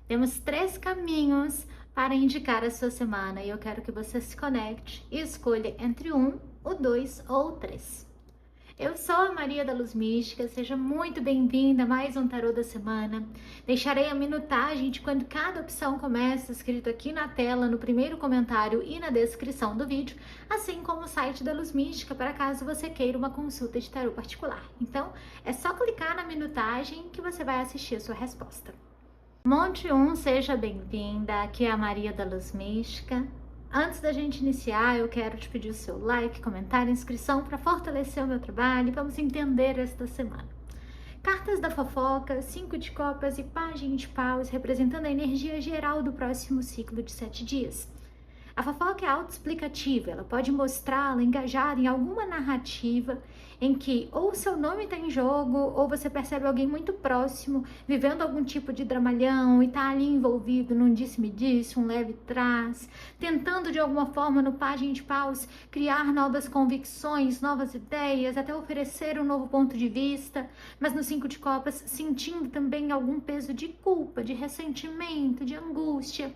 Temos 3 caminhos para indicar a sua semana e eu quero que você se conecte e escolha entre um, o 2 ou o 3. Eu sou a Maria da Luz Mística, seja muito bem-vinda a mais um Tarô da Semana. Deixarei a minutagem de quando cada opção começa, escrito aqui na tela, no primeiro comentário e na descrição do vídeo, assim como o site da Luz Mística, para caso você queira uma consulta de tarô particular. Então, é só clicar na minutagem que você vai assistir a sua resposta. Monte 1, seja bem-vinda, aqui é a Maria da Luz Mística. Antes da gente iniciar, eu quero te pedir o seu like, comentário, inscrição para fortalecer o meu trabalho e vamos entender esta semana. Cartas da fofoca, 5 de copas e página de paus, representando a energia geral do próximo ciclo de 7 dias. A fofoca é autoexplicativa, ela pode mostrá-la engajada em alguma narrativa em que ou seu nome está em jogo, ou você percebe alguém muito próximo vivendo algum tipo de dramalhão e está ali envolvido num disse-me-disse, um leve trás, tentando de alguma forma no página de paus criar novas convicções, novas ideias, até oferecer um novo ponto de vista, mas no 5 de copas sentindo também algum peso de culpa, de ressentimento, de angústia.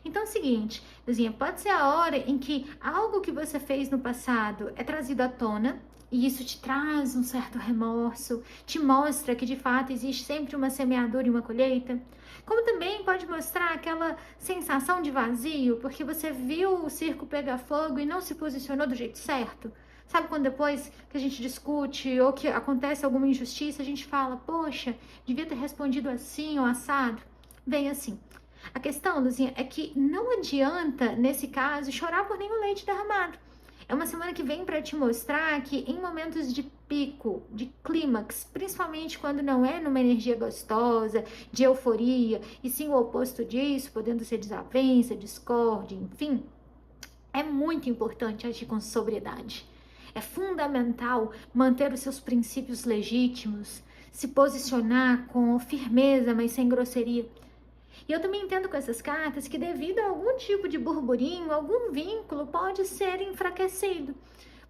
Então é o seguinte, Luzinha, pode ser a hora em que algo que você fez no passado é trazido à tona e isso te traz um certo remorso, te mostra que de fato existe sempre uma semeadura e uma colheita. Como também pode mostrar aquela sensação de vazio, porque você viu o circo pegar fogo e não se posicionou do jeito certo. Sabe quando depois que a gente discute ou que acontece alguma injustiça, a gente fala, poxa, devia ter respondido assim ou assado? Bem assim. A questão, Luzinha, é que não adianta, nesse caso, chorar por nenhum leite derramado. É uma semana que vem para te mostrar que em momentos de pico, de clímax, principalmente quando não é numa energia gostosa, de euforia, e sim o oposto disso, podendo ser desavença, discórdia, enfim, é muito importante agir com sobriedade. É fundamental manter os seus princípios legítimos, se posicionar com firmeza, mas sem grosseria. E eu também entendo com essas cartas que devido a algum tipo de burburinho, algum vínculo pode ser enfraquecido.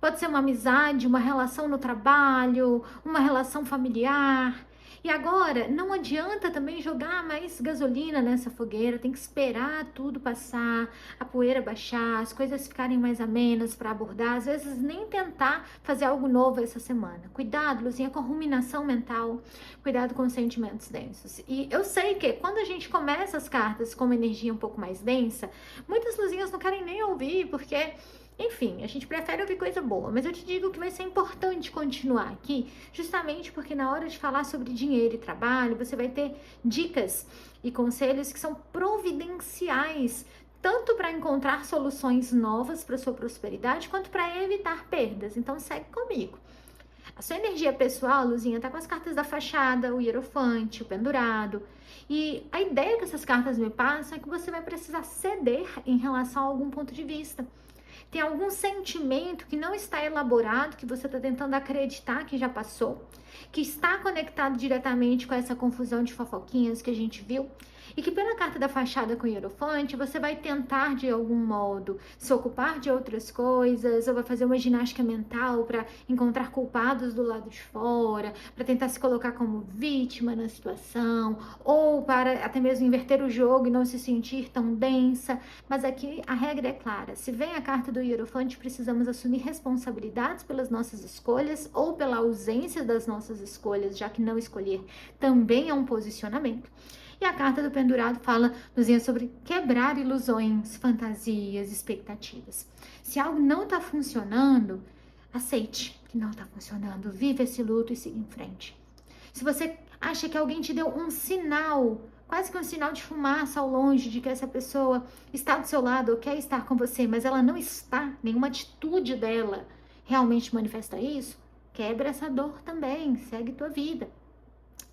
Pode ser uma amizade, uma relação no trabalho, uma relação familiar. E agora, não adianta também jogar mais gasolina nessa fogueira, tem que esperar tudo passar, a poeira baixar, as coisas ficarem mais amenas para abordar, às vezes nem tentar fazer algo novo essa semana. Cuidado, Luzinha, com a ruminação mental, cuidado com os sentimentos densos. E eu sei que quando a gente começa as cartas com uma energia um pouco mais densa, muitas luzinhas não querem nem ouvir, porque... Enfim, a gente prefere ouvir coisa boa, mas eu te digo que vai ser importante continuar aqui, justamente porque na hora de falar sobre dinheiro e trabalho, você vai ter dicas e conselhos que são providenciais, tanto para encontrar soluções novas para sua prosperidade, quanto para evitar perdas. Então segue comigo. A sua energia pessoal, Luzinha, tá com as cartas da fachada, o hierofante, o pendurado. E a ideia que essas cartas me passam é que você vai precisar ceder em relação a algum ponto de vista. Tem algum sentimento que não está elaborado, que você está tentando acreditar que já passou, que está conectado diretamente com essa confusão de fofoquinhas que a gente viu, e que pela carta da fachada com o hierofante, você vai tentar de algum modo se ocupar de outras coisas, ou vai fazer uma ginástica mental para encontrar culpados do lado de fora, para tentar se colocar como vítima na situação, ou para até mesmo inverter o jogo e não se sentir tão densa. Mas aqui a regra é clara, se vem a carta do hierofante, precisamos assumir responsabilidades pelas nossas escolhas ou pela ausência das nossas escolhas, já que não escolher também é um posicionamento. E a carta do pendurado fala, Luzinha, sobre quebrar ilusões, fantasias, expectativas. Se algo não está funcionando, aceite que não está funcionando, viva esse luto e siga em frente. Se você acha que alguém te deu um sinal, quase que um sinal de fumaça ao longe de que essa pessoa está do seu lado ou quer estar com você, mas ela não está, nenhuma atitude dela realmente manifesta isso, quebra essa dor também, segue tua vida.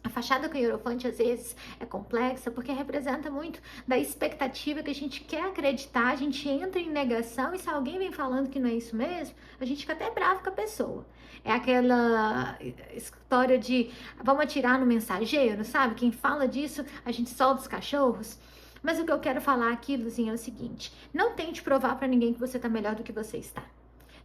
A fachada com o hierofante às vezes é complexa porque representa muito da expectativa que a gente quer acreditar, a gente entra em negação e se alguém vem falando que não é isso mesmo, a gente fica até bravo com a pessoa. É aquela história de vamos atirar no mensageiro, sabe? Quem fala disso, a gente solta os cachorros. Mas o que eu quero falar aqui, Luzinha, é o seguinte, não tente provar pra ninguém que você tá melhor do que você está.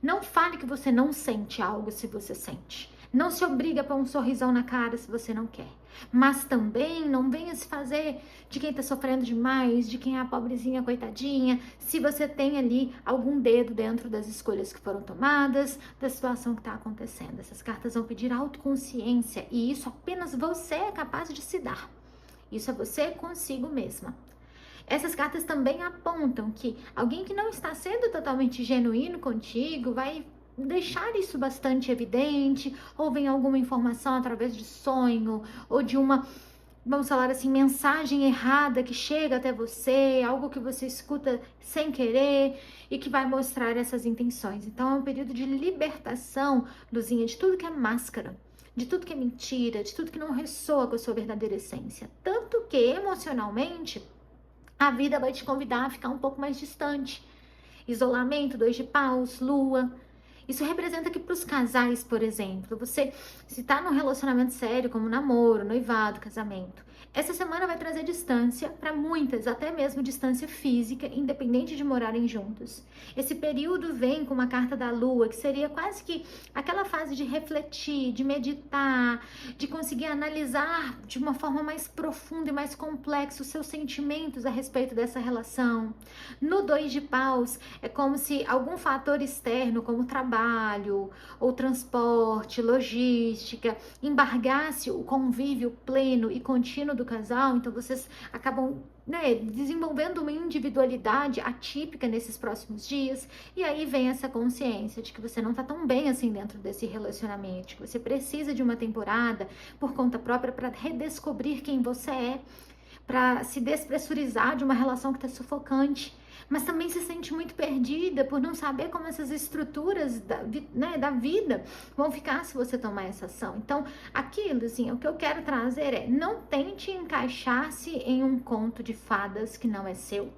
Não fale que você não sente algo se você sente. Não se obriga a pôr um sorrisão na cara se você não quer. Mas também não venha se fazer de quem tá sofrendo demais, de quem é a pobrezinha, coitadinha, se você tem ali algum dedo dentro das escolhas que foram tomadas, da situação que está acontecendo. Essas cartas vão pedir autoconsciência e isso apenas você é capaz de se dar. Isso é você consigo mesma. Essas cartas também apontam que alguém que não está sendo totalmente genuíno contigo vai deixar isso bastante evidente, ou vem alguma informação através de sonho, ou de uma, vamos falar assim, mensagem errada que chega até você, algo que você escuta sem querer e que vai mostrar essas intenções. Então é um período de libertação, Luzinha, de tudo que é máscara, de tudo que é mentira, de tudo que não ressoa com a sua verdadeira essência. Tanto que emocionalmente a vida vai te convidar a ficar um pouco mais distante. Isolamento, 2 de paus, lua. Isso representa que para os casais, por exemplo, você, se está num relacionamento sério, como namoro, noivado, casamento, essa semana vai trazer distância para muitas, até mesmo distância física, independente de morarem juntos. Esse período vem com uma carta da lua, que seria quase que aquela fase de refletir, de meditar, de conseguir analisar de uma forma mais profunda e mais complexa os seus sentimentos a respeito dessa relação. No 2 de paus, é como se algum fator externo, como trabalho, ou transporte, logística, embargasse o convívio pleno e contínuo do casal, então vocês acabam, né, desenvolvendo uma individualidade atípica nesses próximos dias, e aí vem essa consciência de que você não tá tão bem assim dentro desse relacionamento, que você precisa de uma temporada por conta própria para redescobrir quem você é, para se despressurizar de uma relação que está sufocante, mas também se sente muito perdida por não saber como essas estruturas da vida vão ficar se você tomar essa ação. Então, aqui, Luzinha, o que eu quero trazer é: não tente encaixar-se em um conto de fadas que não é seu.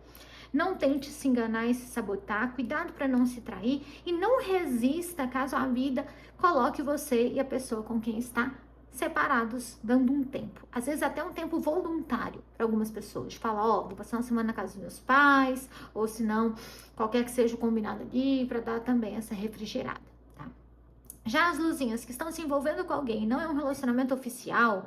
Não tente se enganar e se sabotar, cuidado para não se trair e não resista caso a vida coloque você e a pessoa com quem está separados, dando um tempo. Às vezes até um tempo voluntário para algumas pessoas. De falar, ó, vou passar uma semana na casa dos meus pais, ou se não, qualquer que seja o combinado ali, para dar também essa refrigerada, tá? Já as luzinhas que estão se envolvendo com alguém, não é um relacionamento oficial,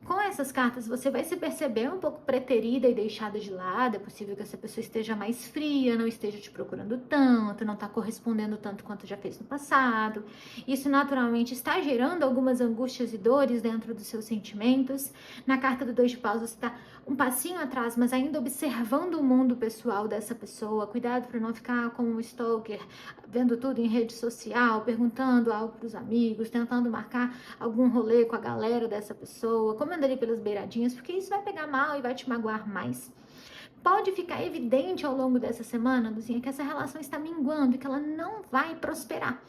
com essas cartas você vai se perceber um pouco preterida e deixada de lado. É possível que essa pessoa esteja mais fria, não esteja te procurando tanto, não está correspondendo tanto quanto já fez no passado. Isso naturalmente está gerando algumas angústias e dores dentro dos seus sentimentos. Na carta do 2 de paus você está um passinho atrás, mas ainda observando o mundo pessoal dessa pessoa. Cuidado para não ficar como um stalker, vendo tudo em rede social, perguntando algo para os amigos, tentando marcar algum rolê com a galera dessa pessoa, comendo ali pelas beiradinhas, porque isso vai pegar mal e vai te magoar mais. Pode ficar evidente ao longo dessa semana, Luzinha, que essa relação está minguando e que ela não vai prosperar.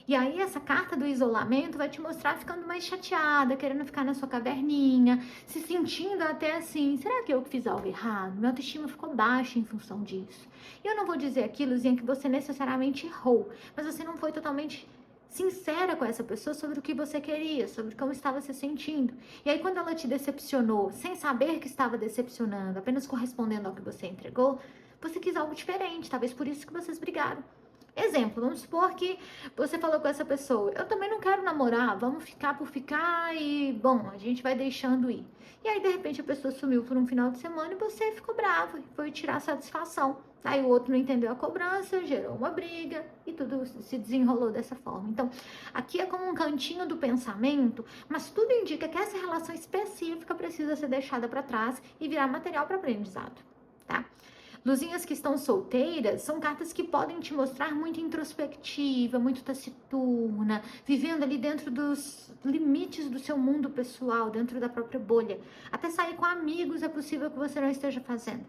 E aí essa carta do isolamento vai te mostrar ficando mais chateada, querendo ficar na sua caverninha, se sentindo até assim, será que eu fiz algo errado? Minha autoestima ficou baixa em função disso. E eu não vou dizer aqui, Luzinha, que você necessariamente errou, mas você não foi totalmente sincera com essa pessoa sobre o que você queria, sobre como estava se sentindo. E aí quando ela te decepcionou, sem saber que estava decepcionando, apenas correspondendo ao que você entregou, você quis algo diferente, talvez por isso que vocês brigaram. Exemplo, vamos supor que você falou com essa pessoa, eu também não quero namorar, vamos ficar por ficar e, bom, a gente vai deixando ir. E aí, de repente, a pessoa sumiu por um final de semana e você ficou bravo e foi tirar satisfação. Aí o outro não entendeu a cobrança, gerou uma briga e tudo se desenrolou dessa forma. Então, aqui é como um cantinho do pensamento, mas tudo indica que essa relação específica precisa ser deixada para trás e virar material para aprendizado, tá? Luzinhas que estão solteiras são cartas que podem te mostrar muito introspectiva, muito taciturna, vivendo ali dentro dos limites do seu mundo pessoal, dentro da própria bolha. Até sair com amigos é possível que você não esteja fazendo.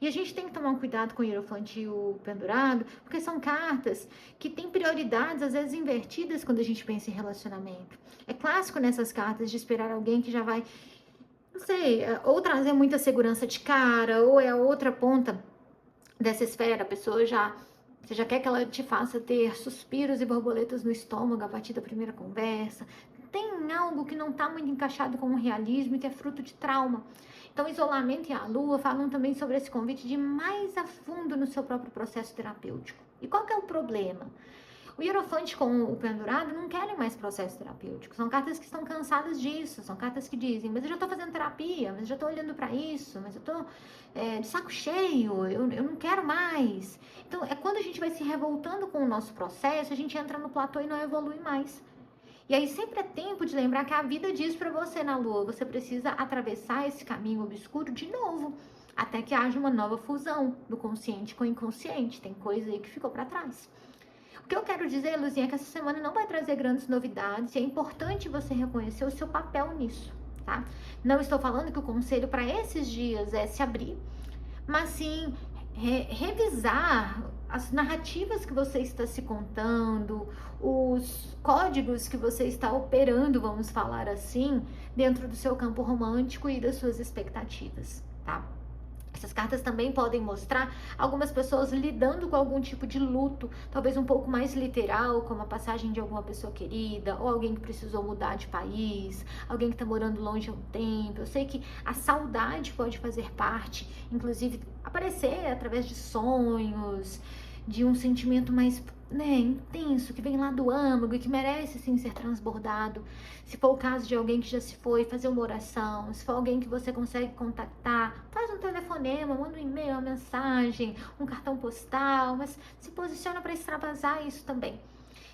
E a gente tem que tomar um cuidado com o Hierophante e o Pendurado, porque são cartas que têm prioridades, às vezes, invertidas quando a gente pensa em relacionamento. É clássico nessas cartas de esperar alguém que já vai, não sei, ou trazer muita segurança de cara, ou é a outra ponta dessa esfera, a pessoa já, você já quer que ela te faça ter suspiros e borboletas no estômago a partir da primeira conversa. Tem algo que não está muito encaixado com o realismo e que é fruto de trauma. Então, isolamento e a lua falam também sobre esse convite de ir mais a fundo no seu próprio processo terapêutico. E qual que é o problema? O Hierofante com o Pendurado não querem mais processo terapêutico. São cartas que estão cansadas disso. São cartas que dizem, mas eu já tô fazendo terapia, mas eu já tô olhando para isso, mas eu tô de saco cheio, eu não quero mais. Então, é quando a gente vai se revoltando com o nosso processo, a gente entra no platô e não evolui mais. E aí sempre é tempo de lembrar que a vida diz para você na Lua, você precisa atravessar esse caminho obscuro de novo, até que haja uma nova fusão do consciente com o inconsciente. Tem coisa aí que ficou para trás. O que eu quero dizer, Luzinha, é que essa semana não vai trazer grandes novidades e é importante você reconhecer o seu papel nisso, tá? Não estou falando que o conselho para esses dias é se abrir, mas sim revisar as narrativas que você está se contando, os códigos que você está operando, vamos falar assim, dentro do seu campo romântico e das suas expectativas, tá? Essas cartas também podem mostrar algumas pessoas lidando com algum tipo de luto, talvez um pouco mais literal, como a passagem de alguma pessoa querida, ou alguém que precisou mudar de país, alguém que está morando longe há um tempo. Eu sei que a saudade pode fazer parte, inclusive aparecer através de sonhos, de um sentimento mais intenso, que vem lá do âmago e que merece sim ser transbordado. Se for o caso de alguém que já se foi, fazer uma oração. Se for alguém que você consegue contactar, faz um telefonema, manda um e-mail, uma mensagem, um cartão postal, mas se posiciona para extravasar isso também.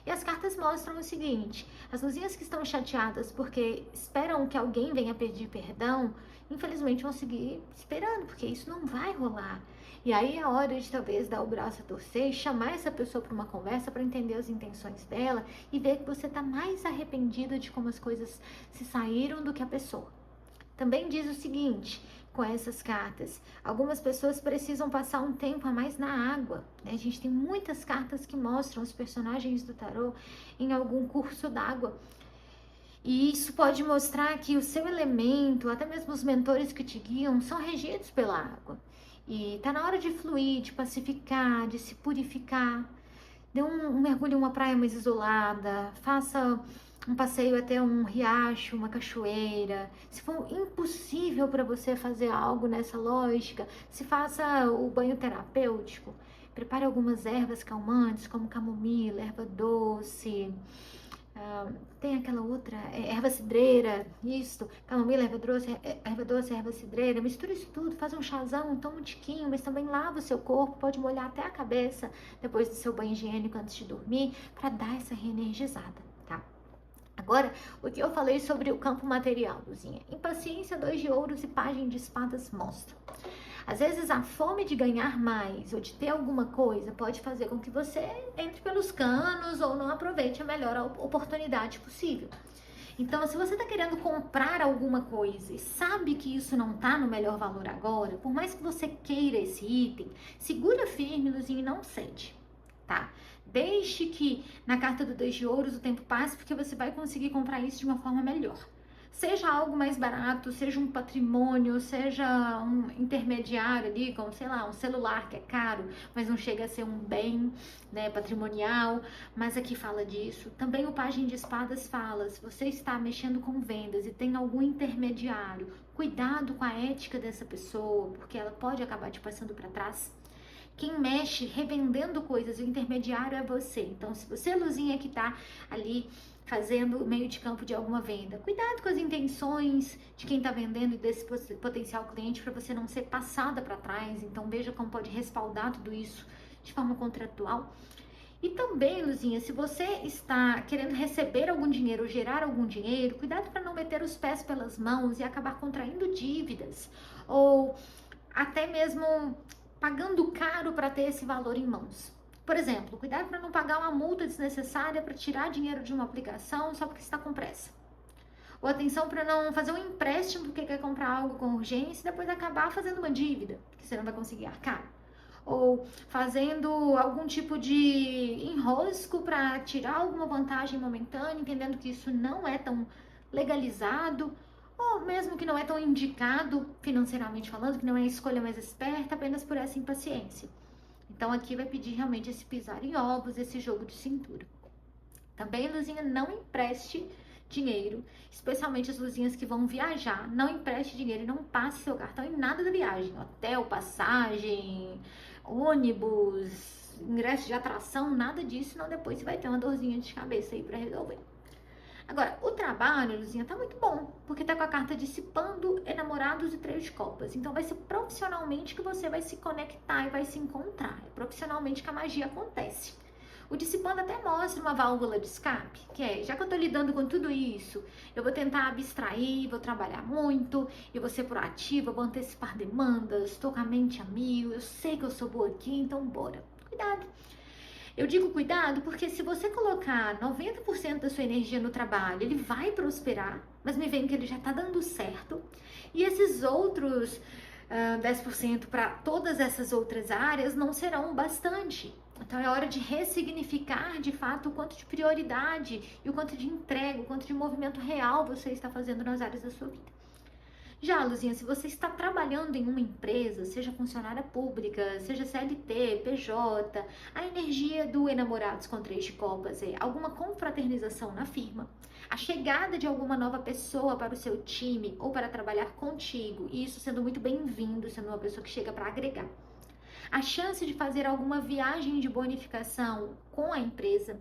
E as cartas mostram o seguinte: as luzinhas que estão chateadas porque esperam que alguém venha pedir perdão, infelizmente vão seguir esperando, porque isso não vai rolar. E aí é hora de talvez dar o braço a torcer e chamar essa pessoa para uma conversa para entender as intenções dela e ver que você está mais arrependida de como as coisas se saíram do que a pessoa. Também diz o seguinte, com essas cartas, algumas pessoas precisam passar um tempo a mais na água, né? A gente tem muitas cartas que mostram os personagens do tarô em algum curso d'água. E isso pode mostrar que o seu elemento, até mesmo os mentores que te guiam, são regidos pela água. E tá na hora de fluir, de pacificar, de se purificar. Dê um mergulho em uma praia mais isolada, faça um passeio até um riacho, uma cachoeira. Se for impossível para você fazer algo nessa lógica, se faça o banho terapêutico. Prepare algumas ervas calmantes, como camomila, erva doce. Tem aquela outra, erva cidreira, isso, camomila, erva doce, erva cidreira. Mistura isso tudo, faz um chazão, toma um tiquinho, mas também lava o seu corpo, pode molhar até a cabeça depois do seu banho higiênico antes de dormir, para dar essa reenergizada, tá? Agora, o que eu falei sobre o campo material, Luzinha? Impaciência, 2 de ouros e página de espadas mostram. Às vezes a fome de ganhar mais ou de ter alguma coisa pode fazer com que você entre pelos canos ou não aproveite a melhor oportunidade possível. Então, se você está querendo comprar alguma coisa e sabe que isso não está no melhor valor agora, por mais que você queira esse item, segura firme, Luzinha, e não cede, tá? Deixe que na carta do 2 de ouros o tempo passe, porque você vai conseguir comprar isso de uma forma melhor. Seja algo mais barato, seja um patrimônio, seja um intermediário ali, como, sei lá, um celular que é caro, mas não chega a ser um bem, né, patrimonial, mas aqui fala disso. Também o Pajem de Espadas fala, se você está mexendo com vendas e tem algum intermediário, cuidado com a ética dessa pessoa, porque ela pode acabar te passando para trás. Quem mexe revendendo coisas, o intermediário é você. Então, se você, Luzinha, que tá ali fazendo o meio de campo de alguma venda, cuidado com as intenções de quem está vendendo e desse potencial cliente para você não ser passada para trás. Então, veja como pode respaldar tudo isso de forma contratual. E também, Luzinha, se você está querendo receber algum dinheiro ou gerar algum dinheiro, cuidado para não meter os pés pelas mãos e acabar contraindo dívidas ou até mesmo pagando caro para ter esse valor em mãos. Por exemplo, cuidado para não pagar uma multa desnecessária para tirar dinheiro de uma aplicação só porque está com pressa. Ou atenção para não fazer um empréstimo porque quer comprar algo com urgência e depois acabar fazendo uma dívida, que você não vai conseguir arcar. Ou fazendo algum tipo de enrosco para tirar alguma vantagem momentânea, entendendo que isso não é tão legalizado, ou mesmo que não é tão indicado financeiramente falando, que não é a escolha mais esperta, apenas por essa impaciência. Então aqui vai pedir realmente esse pisar em ovos, esse jogo de cintura. Também, Luzinha, não empreste dinheiro, especialmente as luzinhas que vão viajar. Não empreste dinheiro e não passe seu cartão em nada da viagem. Hotel, passagem, ônibus, ingresso de atração, nada disso, senão depois você vai ter uma dorzinha de cabeça aí para resolver. Agora, o trabalho, Luzinha, tá muito bom, porque tá com a carta dissipando enamorados e 3 de copas. Então vai ser profissionalmente que você vai se conectar e vai se encontrar. É profissionalmente que a magia acontece. O dissipando até mostra uma válvula de escape, que é, já que eu tô lidando com tudo isso, eu vou tentar abstrair, vou trabalhar muito, eu vou ser proativa, vou antecipar demandas, tô com a mente a mil, eu sei que eu sou boa aqui, então bora. Cuidado. Eu digo cuidado porque se você colocar 90% da sua energia no trabalho, ele vai prosperar, mas me vem que ele já tá dando certo. E esses outros 10% para todas essas outras áreas não serão bastante. Então é hora de ressignificar de fato o quanto de prioridade e o quanto de entrega, o quanto de movimento real você está fazendo nas áreas da sua vida. Já, Luzinha, se você está trabalhando em uma empresa, seja funcionária pública, seja CLT, PJ, a energia do Enamorados com 3 de copas é alguma confraternização na firma, a chegada de alguma nova pessoa para o seu time ou para trabalhar contigo, e isso sendo muito bem-vindo, sendo uma pessoa que chega para agregar. A chance de fazer alguma viagem de bonificação com a empresa,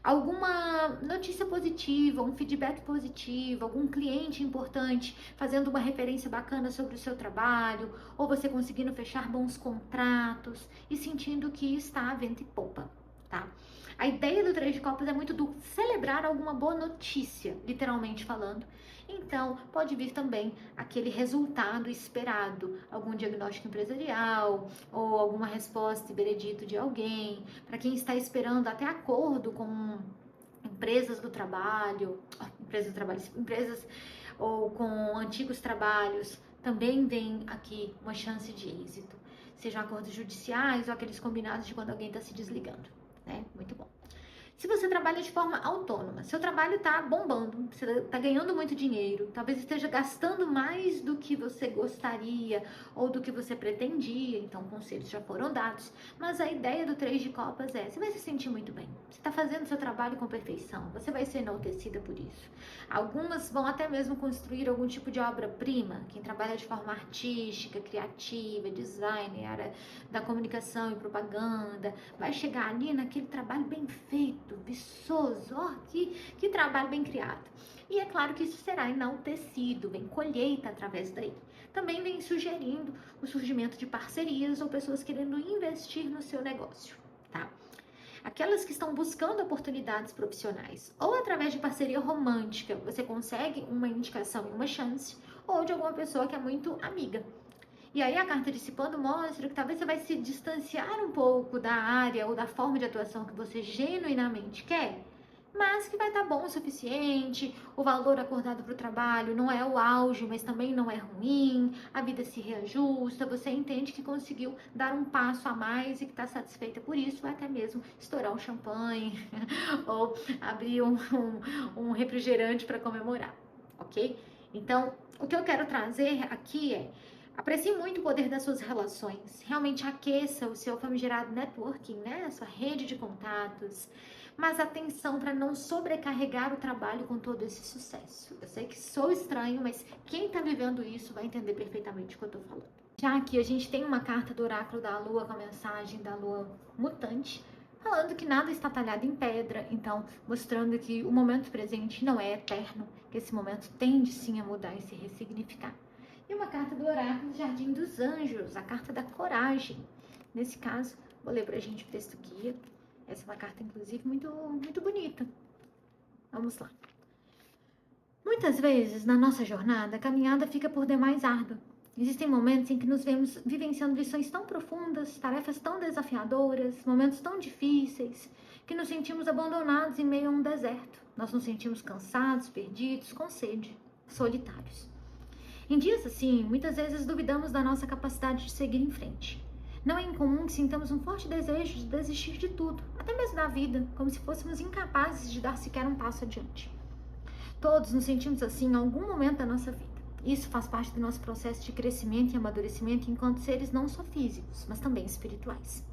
alguma notícia positiva, um feedback positivo, algum cliente importante fazendo uma referência bacana sobre o seu trabalho, ou você conseguindo fechar bons contratos e sentindo que está a vento e popa, tá? A ideia do 3 de copas é muito do celebrar alguma boa notícia, literalmente falando. Então, pode vir também aquele resultado esperado, algum diagnóstico empresarial ou alguma resposta e veredito de alguém. Para quem está esperando até acordo com empresas do trabalho, empresas ou com antigos trabalhos, também vem aqui uma chance de êxito. Sejam acordos judiciais ou aqueles combinados de quando alguém está se desligando, né? Muito bom. Se você trabalha de forma autônoma, seu trabalho está bombando, você está ganhando muito dinheiro, talvez esteja gastando mais do que você gostaria ou do que você pretendia, então conselhos já foram dados, mas a ideia do 3 de copas é, você vai se sentir muito bem, você está fazendo seu trabalho com perfeição, você vai ser enaltecida por isso. Algumas vão até mesmo construir algum tipo de obra-prima, quem trabalha de forma artística, criativa, design, área da comunicação e propaganda, vai chegar ali naquele trabalho bem feito, viçoso, que trabalho bem criado. E é claro que isso será enaltecido, vem colheita através daí. Também vem sugerindo o surgimento de parcerias ou pessoas querendo investir no seu negócio, tá? Aquelas que estão buscando oportunidades profissionais, ou através de parceria romântica, você consegue uma indicação e uma chance, ou de alguma pessoa que é muito amiga. E aí a carta dissipando mostra que talvez você vai se distanciar um pouco da área ou da forma de atuação que você genuinamente quer, mas que vai estar bom o suficiente, o valor acordado para o trabalho não é o auge, mas também não é ruim, a vida se reajusta, você entende que conseguiu dar um passo a mais e que está satisfeita por isso, vai até mesmo estourar um champanhe ou abrir um refrigerante para comemorar, ok? Então, o que eu quero trazer aqui é: aprecie muito o poder das suas relações, realmente aqueça o seu famigerado networking, né? A sua rede de contatos, mas atenção para não sobrecarregar o trabalho com todo esse sucesso. Eu sei que sou estranho, mas quem está vivendo isso vai entender perfeitamente o que eu estou falando. Já aqui a gente tem uma carta do oráculo da lua com a mensagem da lua mutante, falando que nada está talhado em pedra, então mostrando que o momento presente não é eterno, que esse momento tende sim a mudar e se ressignificar. E uma carta do oráculo do Jardim dos Anjos, a carta da coragem. Nesse caso, vou ler pra gente o texto guia. Essa é uma carta, inclusive, muito bonita. Vamos lá. Muitas vezes, na nossa jornada, a caminhada fica por demais árdua. Existem momentos em que nos vemos vivenciando lições tão profundas, tarefas tão desafiadoras, momentos tão difíceis, que nos sentimos abandonados em meio a um deserto. Nós nos sentimos cansados, perdidos, com sede, solitários. Em dias assim, muitas vezes duvidamos da nossa capacidade de seguir em frente. Não é incomum que sintamos um forte desejo de desistir de tudo, até mesmo da vida, como se fôssemos incapazes de dar sequer um passo adiante. Todos nos sentimos assim em algum momento da nossa vida. Isso faz parte do nosso processo de crescimento e amadurecimento enquanto seres não só físicos, mas também espirituais.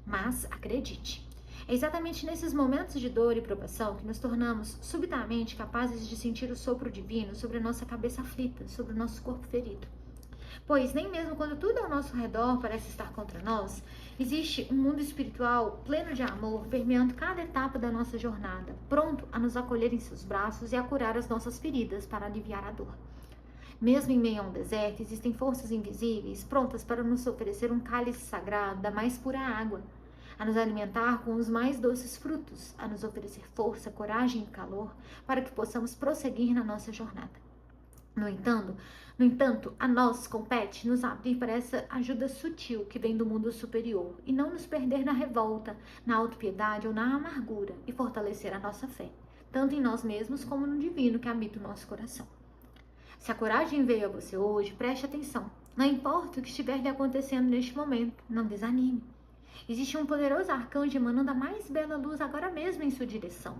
Mas, acredite, É exatamente nesses momentos de dor e provação que nos tornamos subitamente capazes de sentir o sopro divino sobre a nossa cabeça aflita, sobre o nosso corpo ferido. Pois nem mesmo quando tudo ao nosso redor parece estar contra nós, existe um mundo espiritual pleno de amor permeando cada etapa da nossa jornada, pronto a nos acolher em seus braços e a curar as nossas feridas para aliviar a dor. Mesmo em meio a um deserto, existem forças invisíveis prontas para nos oferecer um cálice sagrado da mais pura água, a nos alimentar com os mais doces frutos, a nos oferecer força, coragem e calor para que possamos prosseguir na nossa jornada. No entanto, a nós compete nos abrir para essa ajuda sutil que vem do mundo superior e não nos perder na revolta, na autopiedade ou na amargura e fortalecer a nossa fé, tanto em nós mesmos como no divino que habita o nosso coração. Se a coragem veio a você hoje, preste atenção. Não importa o que estiver lhe acontecendo neste momento, não desanime. Existe um poderoso arcanjo emanando a mais bela luz agora mesmo em sua direção,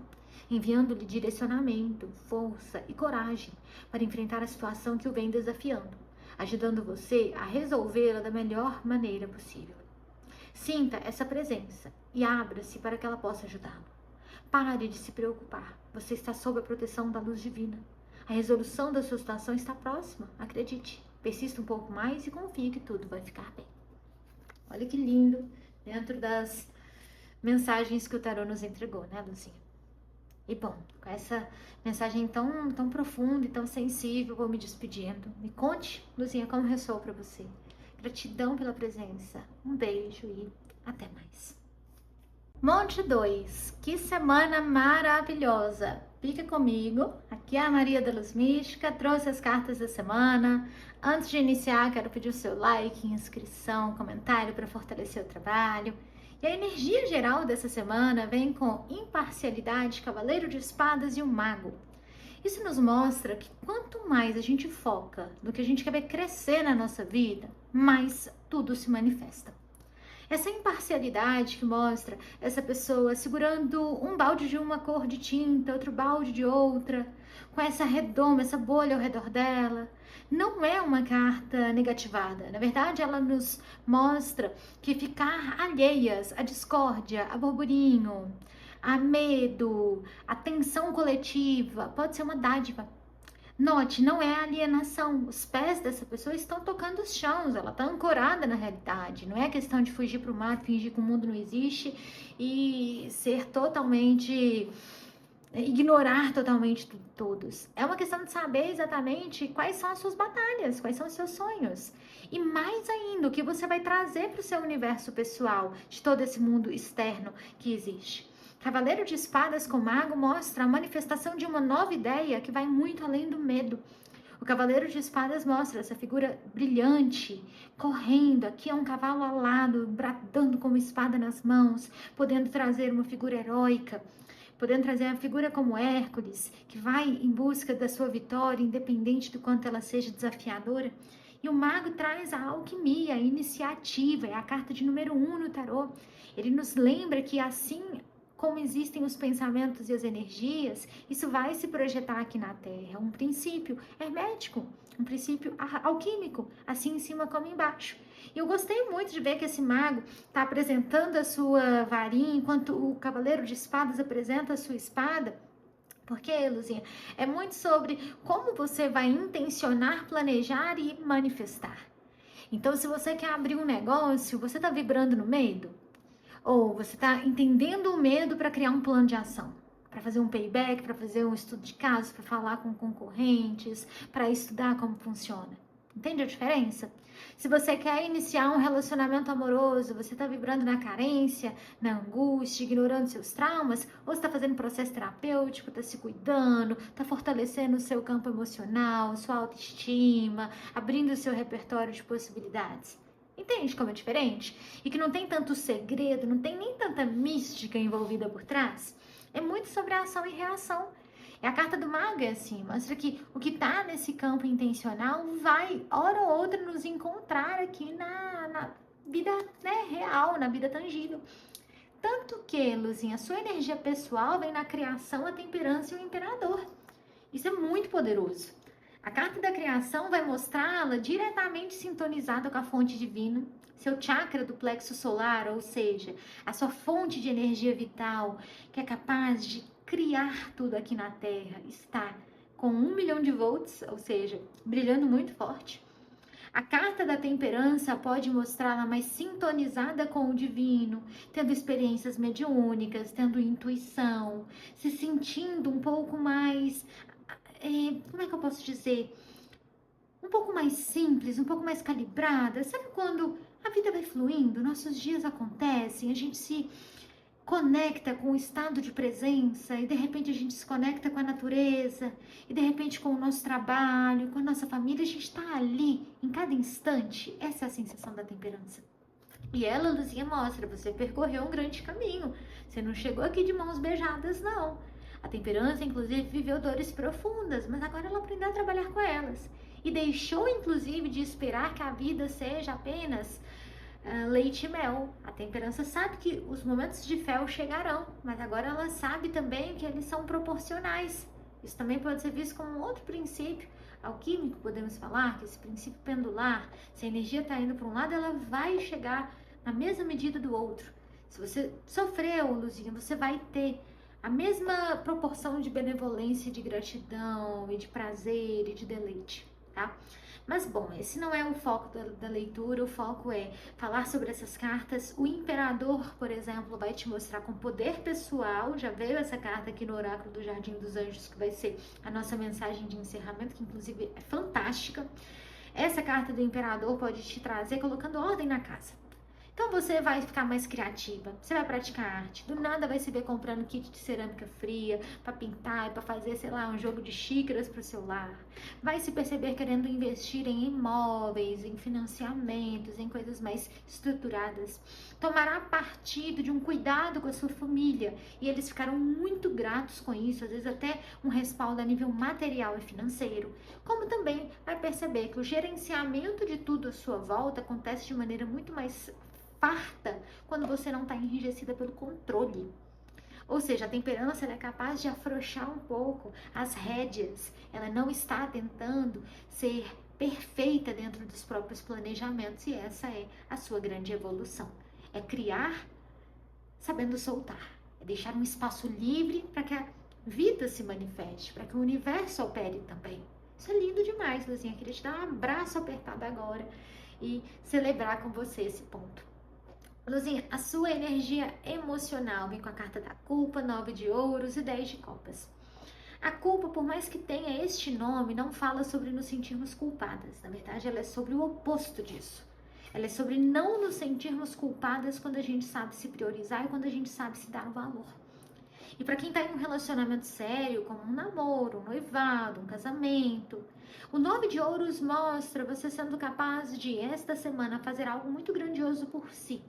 enviando-lhe direcionamento, força e coragem para enfrentar a situação que o vem desafiando, ajudando você a resolvê-la da melhor maneira possível. Sinta essa presença e abra-se para que ela possa ajudá-lo. Pare de se preocupar, você está sob a proteção da luz divina. A resolução da sua situação está próxima, acredite. Persista um pouco mais e confie que tudo vai ficar bem. Olha que lindo, dentro das mensagens que o tarô nos entregou, né, Luzinha? E bom, com essa mensagem tão profunda e tão sensível, vou me despedindo. Me conte, Luzinha, como ressoou para você. Gratidão pela presença. Um beijo e até mais. Monte 2, que semana maravilhosa! Fica comigo, aqui é a Maria da Luz Mística, trouxe as cartas da semana. Antes de iniciar, quero pedir o seu like, inscrição, comentário para fortalecer o trabalho. E a energia geral dessa semana vem com imparcialidade, cavaleiro de espadas e o mago. Isso nos mostra que quanto mais a gente foca no que a gente quer ver crescer na nossa vida, mais tudo se manifesta. Essa imparcialidade que mostra essa pessoa segurando um balde de uma cor de tinta, outro balde de outra, com essa redoma, essa bolha ao redor dela, não é uma carta negativada. Na verdade, ela nos mostra que ficar alheias à discórdia, a burburinho, a medo, a tensão coletiva, pode ser uma dádiva. Note, não é alienação. Os pés dessa pessoa estão tocando os chãos, ela está ancorada na realidade. Não é questão de fugir para o mar, fingir que o mundo não existe e ser totalmente, ignorar totalmente todos. É uma questão de saber exatamente quais são as suas batalhas, quais são os seus sonhos. E mais ainda, o que você vai trazer para o seu universo pessoal, de todo esse mundo externo que existe. Cavaleiro de Espadas com Mago mostra a manifestação de uma nova ideia que vai muito além do medo. O Cavaleiro de Espadas mostra essa figura brilhante, correndo, aqui é um cavalo alado, bradando com uma espada nas mãos, podendo trazer uma figura heróica, podendo trazer uma figura como Hércules, que vai em busca da sua vitória, independente do quanto ela seja desafiadora. E o mago traz a alquimia, a iniciativa, é a carta de número 1 no tarô. Ele nos lembra que assim como existem os pensamentos e as energias, isso vai se projetar aqui na Terra. É um princípio hermético, um princípio alquímico, assim em cima como embaixo. E eu gostei muito de ver que esse mago está apresentando a sua varinha, enquanto o Cavaleiro de Espadas apresenta a sua espada. Porque, Luzinha, é muito sobre como você vai intencionar, planejar e manifestar. Então, se você quer abrir um negócio, você está vibrando no medo? Ou você está entendendo o medo para criar um plano de ação, para fazer um payback, para fazer um estudo de caso, para falar com concorrentes, para estudar como funciona. Entende a diferença? Se você quer iniciar um relacionamento amoroso, você está vibrando na carência, na angústia, ignorando seus traumas, ou você está fazendo um processo terapêutico, está se cuidando, está fortalecendo o seu campo emocional, sua autoestima, abrindo o seu repertório de possibilidades. Entende como é diferente? E que não tem tanto segredo, não tem nem tanta mística envolvida por trás? É muito sobre a ação e reação. E a carta do mago é assim, mostra que o que está nesse campo intencional vai, hora ou outra, nos encontrar aqui na vida, né, real, na vida tangível. Tanto que, Luzinha, a sua energia pessoal vem na criação, a temperança e o imperador. Isso é muito poderoso. A carta da criação vai mostrá-la diretamente sintonizada com a fonte divina, seu chakra do plexo solar, ou seja, a sua fonte de energia vital, que é capaz de criar tudo aqui na Terra, está com 1 milhão de volts, ou seja, brilhando muito forte. A carta da temperança pode mostrá-la mais sintonizada com o divino, tendo experiências mediúnicas, tendo intuição, se sentindo um pouco mais, como é que eu posso dizer? Um pouco mais simples, um pouco mais calibrada. Sabe quando a vida vai fluindo, nossos dias acontecem, a gente se conecta com o estado de presença e de repente a gente se conecta com a natureza e de repente com o nosso trabalho, com a nossa família, a gente está ali em cada instante. Essa é a sensação da temperança. E ela, Luzinha, mostra, você percorreu um grande caminho, você não chegou aqui de mãos beijadas, não. A temperança, inclusive, viveu dores profundas, mas agora ela aprendeu a trabalhar com elas e deixou, inclusive, de esperar que a vida seja apenas leite e mel. A temperança sabe que os momentos de fel chegarão, mas agora ela sabe também que eles são proporcionais. Isso também pode ser visto como um outro princípio alquímico, podemos falar, que esse princípio pendular, se a energia está indo para um lado, ela vai chegar na mesma medida do outro. Se você sofreu, Luzinha, você vai ter a mesma proporção de benevolência, de gratidão, e de prazer, e de deleite, tá? Mas, bom, esse não é o foco da leitura, o foco é falar sobre essas cartas. O Imperador, por exemplo, vai te mostrar com poder pessoal, já veio essa carta aqui no Oráculo do Jardim dos Anjos, que vai ser a nossa mensagem de encerramento, que inclusive é fantástica. Essa carta do Imperador pode te trazer colocando ordem na casa. Então você vai ficar mais criativa, você vai praticar arte, do nada vai se ver comprando kit de cerâmica fria para pintar, para fazer, sei lá, um jogo de xícaras para o seu lar. Vai se perceber querendo investir em imóveis, em financiamentos, em coisas mais estruturadas. Tomará partido de um cuidado com a sua família e eles ficarão muito gratos com isso, às vezes até um respaldo a nível material e financeiro. Como também vai perceber que o gerenciamento de tudo à sua volta acontece de maneira muito mais farta quando você não está enrijecida pelo controle. Ou seja, a temperança ela é capaz de afrouxar um pouco as rédeas. Ela não está tentando ser perfeita dentro dos próprios planejamentos e essa é a sua grande evolução. É criar sabendo soltar. É deixar um espaço livre para que a vida se manifeste, para que o universo opere também. Isso é lindo demais, Luzinha. Queria te dar um abraço apertado agora e celebrar com você esse ponto. Luzinha, a sua energia emocional vem com a carta da culpa, 9 de ouros e 10 de copas. A culpa, por mais que tenha este nome, não fala sobre nos sentirmos culpadas. Na verdade, ela é sobre o oposto disso. Ela é sobre não nos sentirmos culpadas quando a gente sabe se priorizar e quando a gente sabe se dar o valor. E para quem está em um relacionamento sério, como um namoro, um noivado, um casamento, o 9 de ouros mostra você sendo capaz de, esta semana, fazer algo muito grandioso por si.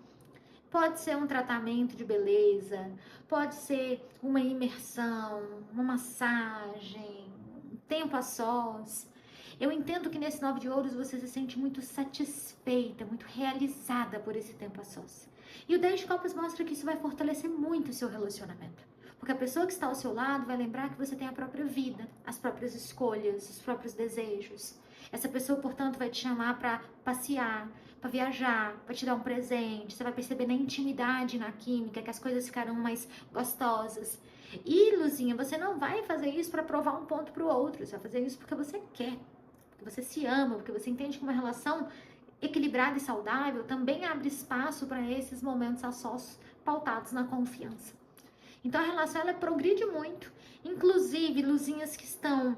Pode ser um tratamento de beleza, pode ser uma imersão, uma massagem, um tempo a sós. Eu entendo que nesse 9 de ouros você se sente muito satisfeita, muito realizada por esse tempo a sós. E o 10 de copas mostra que isso vai fortalecer muito o seu relacionamento. Porque a pessoa que está ao seu lado vai lembrar que você tem a própria vida, as próprias escolhas, os próprios desejos. Essa pessoa, portanto, vai te chamar para passear, para viajar, para te dar um presente. Você vai perceber na intimidade, na química, que as coisas ficarão mais gostosas. E, Luzinha, você não vai fazer isso para provar um ponto para o outro. Você vai fazer isso porque você quer, porque você se ama, porque você entende que uma relação equilibrada e saudável também abre espaço para esses momentos a sós pautados na confiança. Então, a relação, ela progride muito. Inclusive, Luzinhas que estão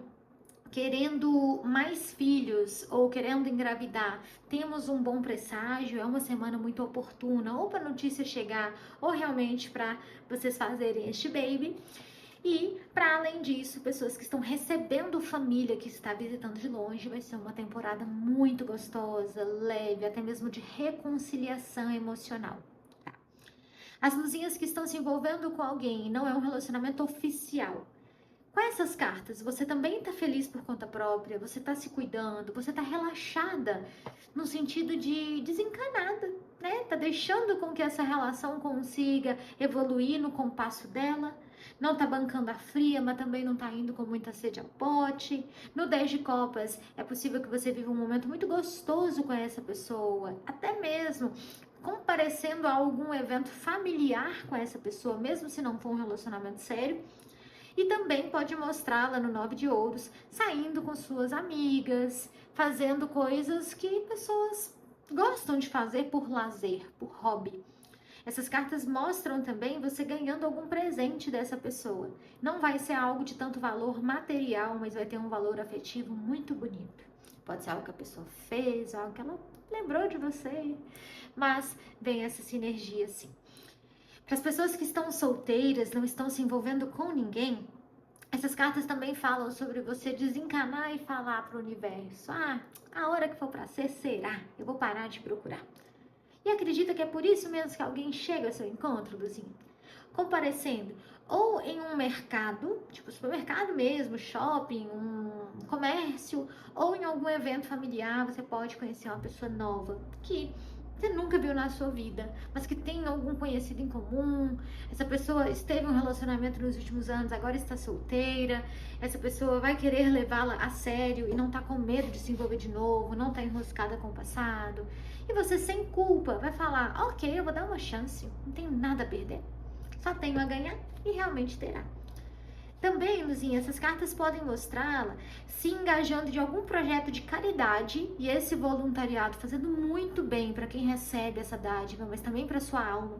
querendo mais filhos ou querendo engravidar, temos um bom presságio, é uma semana muito oportuna, ou para a notícia chegar, ou realmente para vocês fazerem este baby. E, para além disso, pessoas que estão recebendo família que está visitando de longe, vai ser uma temporada muito gostosa, leve, até mesmo de reconciliação emocional. As luzinhas que estão se envolvendo com alguém e não é um relacionamento oficial. Com essas cartas, você também está feliz por conta própria, você está se cuidando, você está relaxada, no sentido de desencanada, né? Tá deixando com que essa relação consiga evoluir no compasso dela. Não tá bancando a fria, mas também não tá indo com muita sede a pote. No 10 de copas, é possível que você viva um momento muito gostoso com essa pessoa, até mesmo comparecendo a algum evento familiar com essa pessoa, mesmo se não for um relacionamento sério. E também pode mostrá-la no 9 de ouros, saindo com suas amigas, fazendo coisas que pessoas gostam de fazer por lazer, por hobby. Essas cartas mostram também você ganhando algum presente dessa pessoa. Não vai ser algo de tanto valor material, mas vai ter um valor afetivo muito bonito. Pode ser algo que a pessoa fez, algo que ela lembrou de você, mas vem essa sinergia sim. Para as pessoas que estão solteiras, não estão se envolvendo com ninguém, essas cartas também falam sobre você desencanar e falar para o universo: ah, a hora que for para ser, será. Eu vou parar de procurar. E acredita que é por isso mesmo que alguém chega ao seu encontro, Luzinha? Comparecendo ou em um mercado, tipo supermercado mesmo, shopping, um comércio, ou em algum evento familiar, você pode conhecer uma pessoa nova que você nunca viu na sua vida, mas que tem algum conhecido em comum. Essa pessoa esteve em um relacionamento nos últimos anos, agora está solteira. Essa pessoa vai querer levá-la a sério e não tá com medo de se envolver de novo, não tá enroscada com o passado. E você, sem culpa, vai falar: ok, eu vou dar uma chance, não tenho nada a perder, só tenho a ganhar, e realmente terá. Também, Luzinha, essas cartas podem mostrá-la se engajando de algum projeto de caridade, e esse voluntariado fazendo muito bem para quem recebe essa dádiva, mas também para sua alma.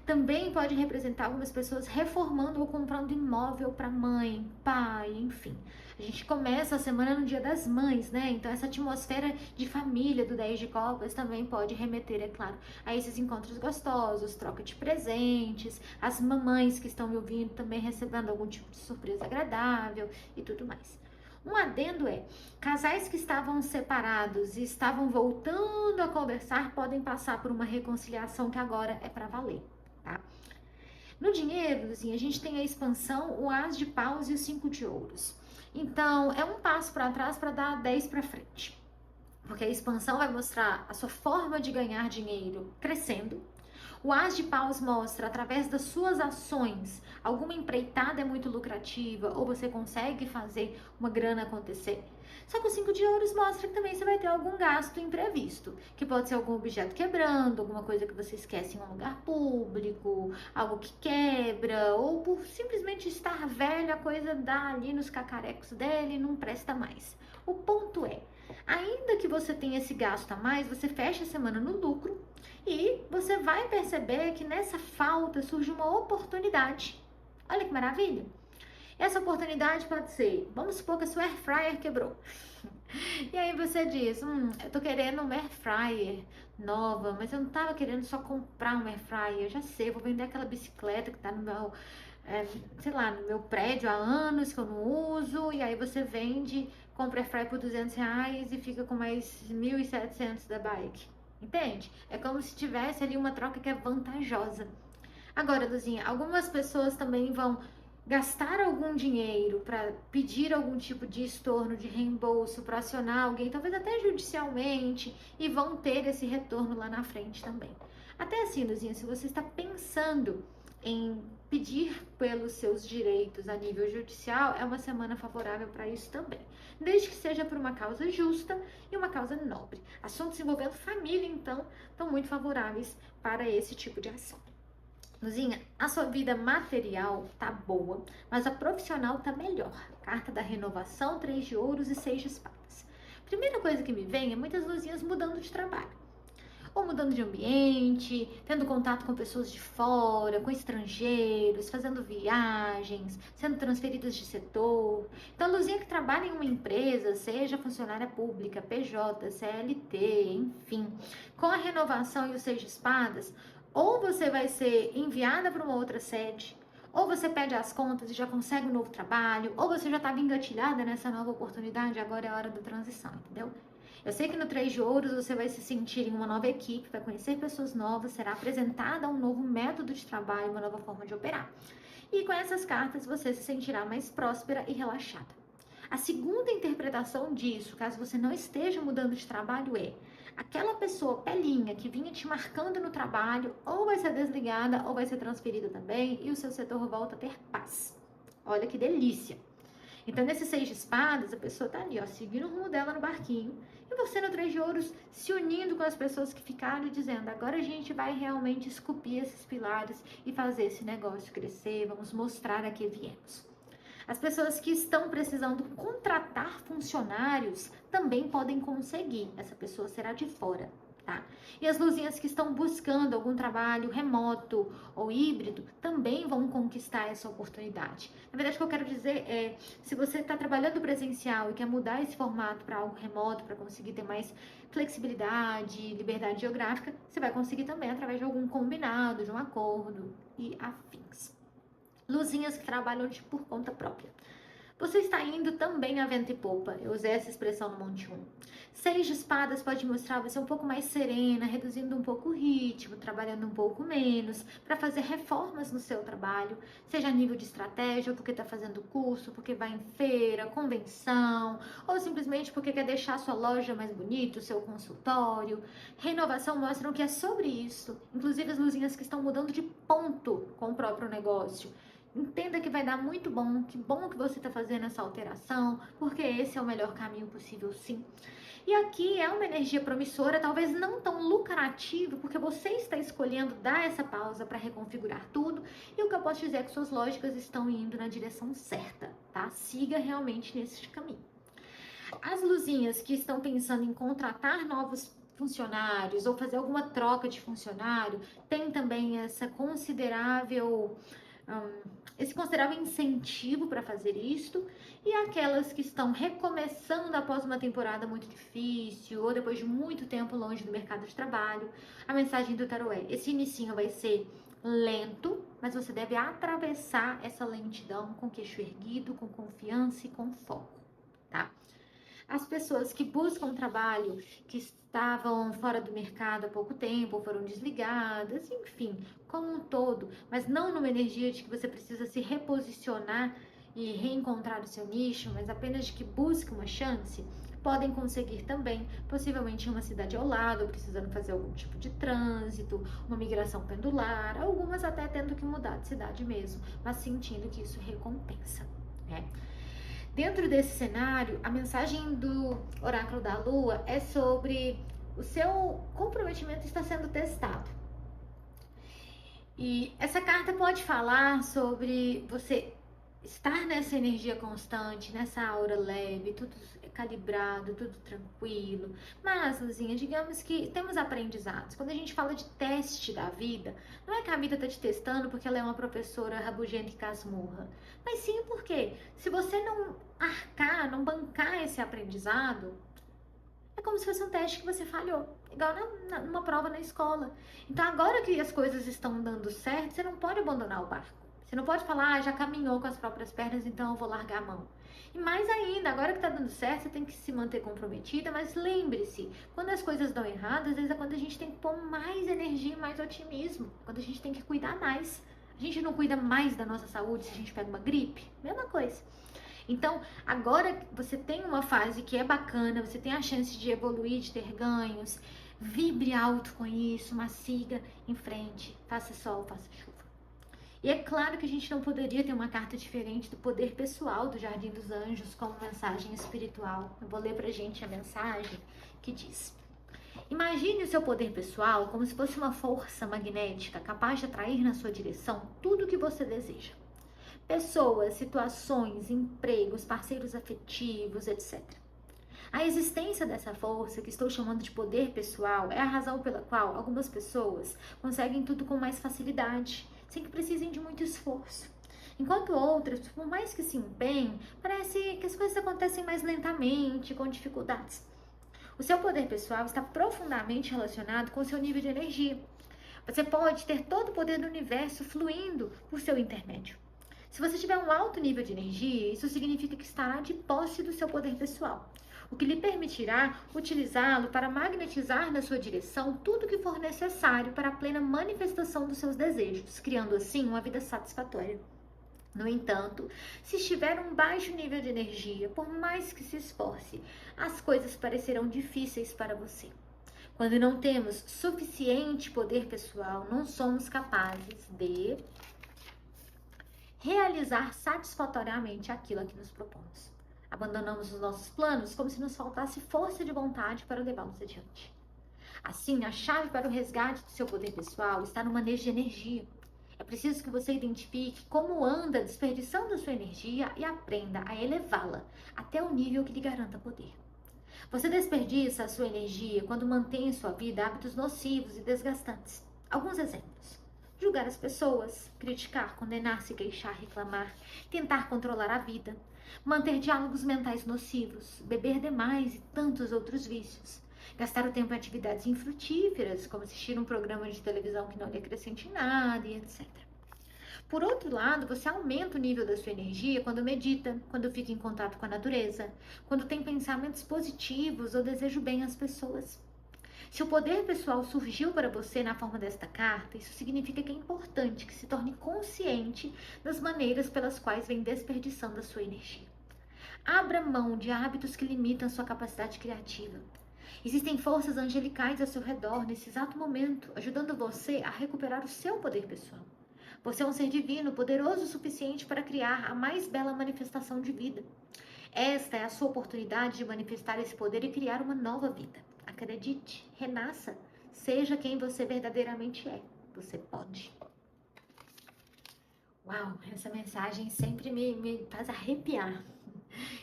Também pode representar algumas pessoas reformando ou comprando imóvel para mãe, pai, enfim. A gente começa a semana no Dia das Mães, né? Então essa atmosfera de família do 10 de copas também pode remeter, é claro, a esses encontros gostosos, troca de presentes, as mamães que estão me ouvindo também recebendo algum tipo de surpresa agradável e tudo mais. Um adendo é: casais que estavam separados e estavam voltando a conversar podem passar por uma reconciliação que agora é para valer, tá? No dinheiro, Luzinha, a gente tem a expansão, o As de Paus e o 5 de Ouros. Então, é um passo para trás para dar 10 para frente. Porque a expansão vai mostrar a sua forma de ganhar dinheiro crescendo. O As de Paus mostra, através das suas ações, alguma empreitada é muito lucrativa ou você consegue fazer uma grana acontecer. Só que o 5 de Ouros mostra que também você vai ter algum gasto imprevisto, que pode ser algum objeto quebrando, alguma coisa que você esquece em um lugar público, algo que quebra, ou por simplesmente estar velho, a coisa dá ali nos cacarecos dele e não presta mais. O ponto é: ainda que você tenha esse gasto a mais, você fecha a semana no lucro e você vai perceber que nessa falta surge uma oportunidade. Olha que maravilha! Essa oportunidade pode ser, vamos supor que a sua air fryer quebrou. E aí você diz: eu tô querendo uma air fryer nova, mas eu não tava querendo só comprar uma air fryer. Eu já sei, eu vou vender aquela bicicleta que tá no meu, sei lá, no meu prédio há anos que eu não uso. E aí você vende, compra air fryer por R$200 e fica com mais 1.700 da bike. Entende? É como se tivesse ali uma troca que é vantajosa. Agora, Luzinha, algumas pessoas também vão gastar algum dinheiro para pedir algum tipo de estorno, de reembolso, para acionar alguém, talvez até judicialmente, e vão ter esse retorno lá na frente também. Até assim, Luzinha, se você está pensando em pedir pelos seus direitos a nível judicial, é uma semana favorável para isso também, desde que seja por uma causa justa e uma causa nobre. Assuntos envolvendo família, então, estão muito favoráveis para esse tipo de ação. Luzinha, a sua vida material tá boa, mas a profissional tá melhor. Carta da renovação, 3 de ouros e 6 de espadas. Primeira coisa que me vem é muitas luzinhas mudando de trabalho. Ou mudando de ambiente, tendo contato com pessoas de fora, com estrangeiros, fazendo viagens, sendo transferidas de setor. Então, a luzinha que trabalha em uma empresa, seja funcionária pública, PJ, CLT, enfim, com a renovação e os 6 de espadas, ou você vai ser enviada para uma outra sede, ou você pede as contas e já consegue um novo trabalho, ou você já estava engatilhada nessa nova oportunidade, agora é a hora da transição, entendeu? Eu sei que no 3 de ouros você vai se sentir em uma nova equipe, vai conhecer pessoas novas, será apresentada um novo método de trabalho, uma nova forma de operar. E com essas cartas você se sentirá mais próspera e relaxada. A segunda interpretação disso, caso você não esteja mudando de trabalho, é: aquela pessoa pelinha que vinha te marcando no trabalho, ou vai ser desligada ou vai ser transferida também, e o seu setor volta a ter paz. Olha que delícia! Então, nesse 6 de espadas, a pessoa tá ali, ó, seguindo o rumo dela no barquinho. E você no 3 de ouros, se unindo com as pessoas que ficaram, dizendo, agora a gente vai realmente esculpir esses pilares e fazer esse negócio crescer, vamos mostrar a que viemos. As pessoas que estão precisando contratar funcionários também podem conseguir. Essa pessoa será de fora, tá? E as luzinhas que estão buscando algum trabalho remoto ou híbrido também vão conquistar essa oportunidade. Na verdade, o que eu quero dizer é, se você está trabalhando presencial e quer mudar esse formato para algo remoto, para conseguir ter mais flexibilidade, liberdade geográfica, você vai conseguir também através de algum combinado, de um acordo e afins. Luzinhas que trabalham por conta própria. Você está indo também a vento e popa. Eu usei essa expressão no Monte 1. 6 de espadas pode mostrar você um pouco mais serena, reduzindo um pouco o ritmo, trabalhando um pouco menos, para fazer reformas no seu trabalho, seja a nível de estratégia, ou porque está fazendo curso, porque vai em feira, convenção, ou simplesmente porque quer deixar a sua loja mais bonita, o seu consultório. Renovação mostram que é sobre isso. Inclusive as luzinhas que estão mudando de ponto com o próprio negócio. Entenda que vai dar muito bom, que bom que você está fazendo essa alteração, porque esse é o melhor caminho possível, sim. E aqui é uma energia promissora, talvez não tão lucrativa, porque você está escolhendo dar essa pausa para reconfigurar tudo, e o que eu posso dizer é que suas lógicas estão indo na direção certa, tá? Siga realmente nesse caminho. As luzinhas que estão pensando em contratar novos funcionários ou fazer alguma troca de funcionário, tem também esse considerável incentivo para fazer isto, e aquelas que estão recomeçando após uma temporada muito difícil ou depois de muito tempo longe do mercado de trabalho, a mensagem do tarô é: esse inicinho vai ser lento, mas você deve atravessar essa lentidão com queixo erguido, com confiança e com foco, tá? As pessoas que buscam trabalho, que estavam fora do mercado há pouco tempo, foram desligadas, enfim, como um todo, mas não numa energia de que você precisa se reposicionar e reencontrar o seu nicho, mas apenas de que busque uma chance, podem conseguir também, possivelmente em uma cidade ao lado, precisando fazer algum tipo de trânsito, uma migração pendular, algumas até tendo que mudar de cidade mesmo, mas sentindo que isso recompensa, né? Dentro desse cenário, a mensagem do oráculo da lua é sobre o seu comprometimento está sendo testado. E essa carta pode falar sobre você estar nessa energia constante, nessa aura leve, tudo calibrado, tudo tranquilo. Mas, Luzinha, digamos que temos aprendizados. Quando a gente fala de teste da vida, não é que a vida está te testando porque ela é uma professora rabugenta e casmurra. Mas sim porque se você não arcar, não bancar esse aprendizado, é como se fosse um teste que você falhou, igual numa prova na escola. Então, agora que as coisas estão dando certo, você não pode abandonar o barco. Você não pode falar, já caminhou com as próprias pernas, então eu vou largar a mão. E mais ainda, agora que tá dando certo, você tem que se manter comprometida, mas lembre-se, quando as coisas dão errado, às vezes é quando a gente tem que pôr mais energia e mais otimismo, quando a gente tem que cuidar mais. A gente não cuida mais da nossa saúde se a gente pega uma gripe? Mesma coisa. Então, agora você tem uma fase que é bacana, você tem a chance de evoluir, de ter ganhos, vibre alto com isso, mas siga em frente, faça sol, faça chuva. E é claro que a gente não poderia ter uma carta diferente do poder pessoal do Jardim dos Anjos como mensagem espiritual. Eu vou ler pra gente a mensagem que diz: imagine o seu poder pessoal como se fosse uma força magnética capaz de atrair na sua direção tudo o que você deseja. Pessoas, situações, empregos, parceiros afetivos, etc. A existência dessa força, que estou chamando de poder pessoal, é a razão pela qual algumas pessoas conseguem tudo com mais facilidade, sem que precisem de muito esforço. Enquanto outras, por mais que se empenhem, parece que as coisas acontecem mais lentamente, com dificuldades. O seu poder pessoal está profundamente relacionado com o seu nível de energia. Você pode ter todo o poder do universo fluindo por seu intermédio. Se você tiver um alto nível de energia, isso significa que estará de posse do seu poder pessoal, o que lhe permitirá utilizá-lo para magnetizar na sua direção tudo o que for necessário para a plena manifestação dos seus desejos, criando assim uma vida satisfatória. No entanto, se estiver um baixo nível de energia, por mais que se esforce, as coisas parecerão difíceis para você. Quando não temos suficiente poder pessoal, não somos capazes de realizar satisfatoriamente aquilo a que nos propomos. Abandonamos os nossos planos como se nos faltasse força de vontade para levá-los adiante. Assim, a chave para o resgate do seu poder pessoal está no manejo de energia. É preciso que você identifique como anda desperdiçando a sua energia e aprenda a elevá-la até o nível que lhe garanta poder. Você desperdiça a sua energia quando mantém em sua vida hábitos nocivos e desgastantes. Alguns exemplos: julgar as pessoas, criticar, condenar, se queixar, reclamar, tentar controlar a vida, manter diálogos mentais nocivos, beber demais e tantos outros vícios, gastar o tempo em atividades infrutíferas, como assistir um programa de televisão que não lhe acrescente nada e etc. Por outro lado, você aumenta o nível da sua energia quando medita, quando fica em contato com a natureza, quando tem pensamentos positivos ou deseja o bem às pessoas. Se o poder pessoal surgiu para você na forma desta carta, isso significa que é importante que se torne consciente das maneiras pelas quais vem desperdiçando a sua energia. Abra mão de hábitos que limitam a sua capacidade criativa. Existem forças angelicais ao seu redor nesse exato momento, ajudando você a recuperar o seu poder pessoal. Você é um ser divino, poderoso o suficiente para criar a mais bela manifestação de vida. Esta é a sua oportunidade de manifestar esse poder e criar uma nova vida. Acredite, renasça, seja quem você verdadeiramente é. Você pode. Uau, essa mensagem sempre me faz arrepiar.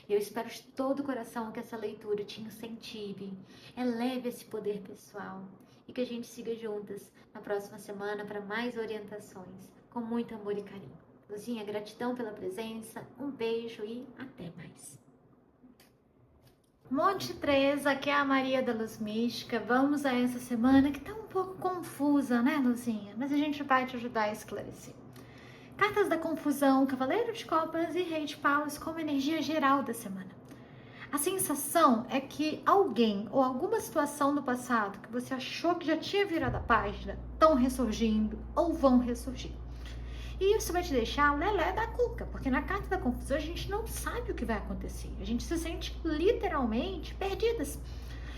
Eu espero de todo o coração que essa leitura te incentive, eleve esse poder pessoal e que a gente siga juntas na próxima semana para mais orientações, com muito amor e carinho. Luzinha, gratidão pela presença, um beijo e até mais. Monte 3, aqui é a Maria da Luz Mística. Vamos a essa semana que tá um pouco confusa, né, Luzinha? Mas a gente vai te ajudar a esclarecer. Cartas da confusão, Cavaleiro de Copas e Rei de Paus como energia geral da semana. A sensação é que alguém ou alguma situação do passado que você achou que já tinha virado a página estão ressurgindo ou vão ressurgir. E isso vai te deixar lelé da cuca, porque na carta da confusão a gente não sabe o que vai acontecer. A gente se sente literalmente perdidas.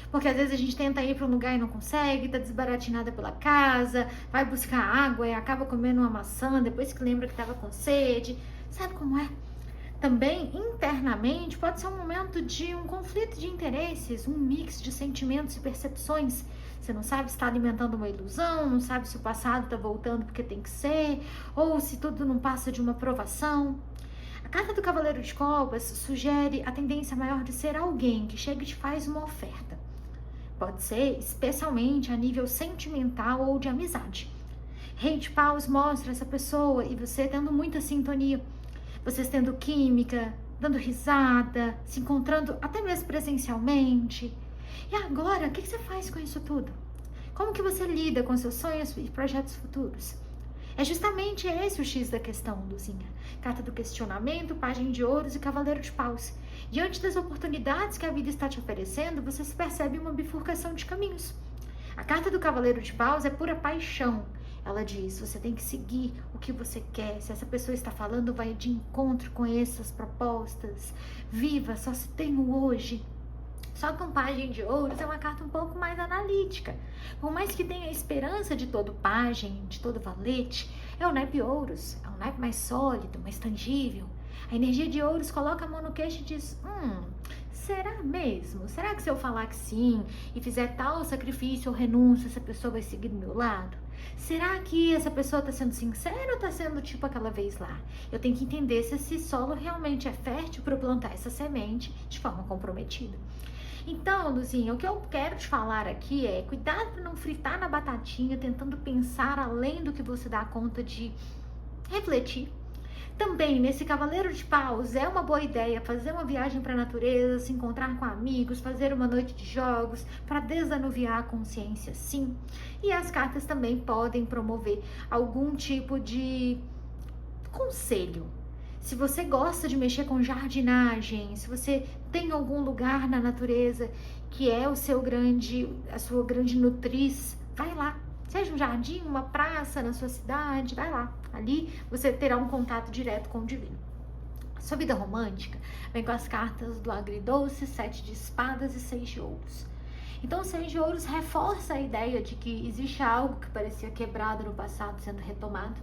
Porque às vezes a gente tenta ir para um lugar e não consegue, tá desbaratinada pela casa, vai buscar água e acaba comendo uma maçã depois que lembra que estava com sede. Sabe como é? Também, internamente, pode ser um momento de um conflito de interesses, um mix de sentimentos e percepções. Você não sabe se está alimentando uma ilusão, não sabe se o passado está voltando porque tem que ser, ou se tudo não passa de uma provação. A carta do Cavaleiro de Copas sugere a tendência maior de ser alguém que chega e te faz uma oferta. Pode ser especialmente a nível sentimental ou de amizade. Rei de Paus mostra essa pessoa e você tendo muita sintonia. Vocês tendo química, dando risada, se encontrando até mesmo presencialmente. E agora, o que você faz com isso tudo? Como que você lida com seus sonhos e projetos futuros? É justamente esse o X da questão, Luzinha. Carta do questionamento, página de ouros e Cavaleiro de Paus. Diante das oportunidades que a vida está te oferecendo, você se percebe uma bifurcação de caminhos. A carta do Cavaleiro de Paus é pura paixão. Ela diz, você tem que seguir o que você quer. Se essa pessoa está falando, vai de encontro com essas propostas. Viva, só se tem o hoje. Só que um pajem de ouros é uma carta um pouco mais analítica. Por mais que tenha a esperança de todo pajem, de todo valete, é o naipe ouros, é um naipe mais sólido, mais tangível. A energia de ouros coloca a mão no queixo e diz, será mesmo? Será que se eu falar que sim e fizer tal sacrifício ou renúncia, essa pessoa vai seguir do meu lado? Será que essa pessoa está sendo sincera ou está sendo tipo aquela vez lá? Eu tenho que entender se esse solo realmente é fértil para eu plantar essa semente de forma comprometida. Então, Luzinha, o que eu quero te falar aqui é cuidado para não fritar na batatinha, tentando pensar além do que você dá conta de refletir. Também, nesse Cavaleiro de Paus, é uma boa ideia fazer uma viagem para a natureza, se encontrar com amigos, fazer uma noite de jogos, para desanuviar a consciência, sim. E as cartas também podem promover algum tipo de conselho. Se você gosta de mexer com jardinagem, se você tem algum lugar na natureza que é a sua grande nutriz, vai lá. Seja um jardim, uma praça na sua cidade, vai lá. Ali você terá um contato direto com o divino. A sua vida romântica vem com as cartas do agridoce, 7 de espadas e 6 de ouros. Então o 6 de ouros reforça a ideia de que existe algo que parecia quebrado no passado sendo retomado.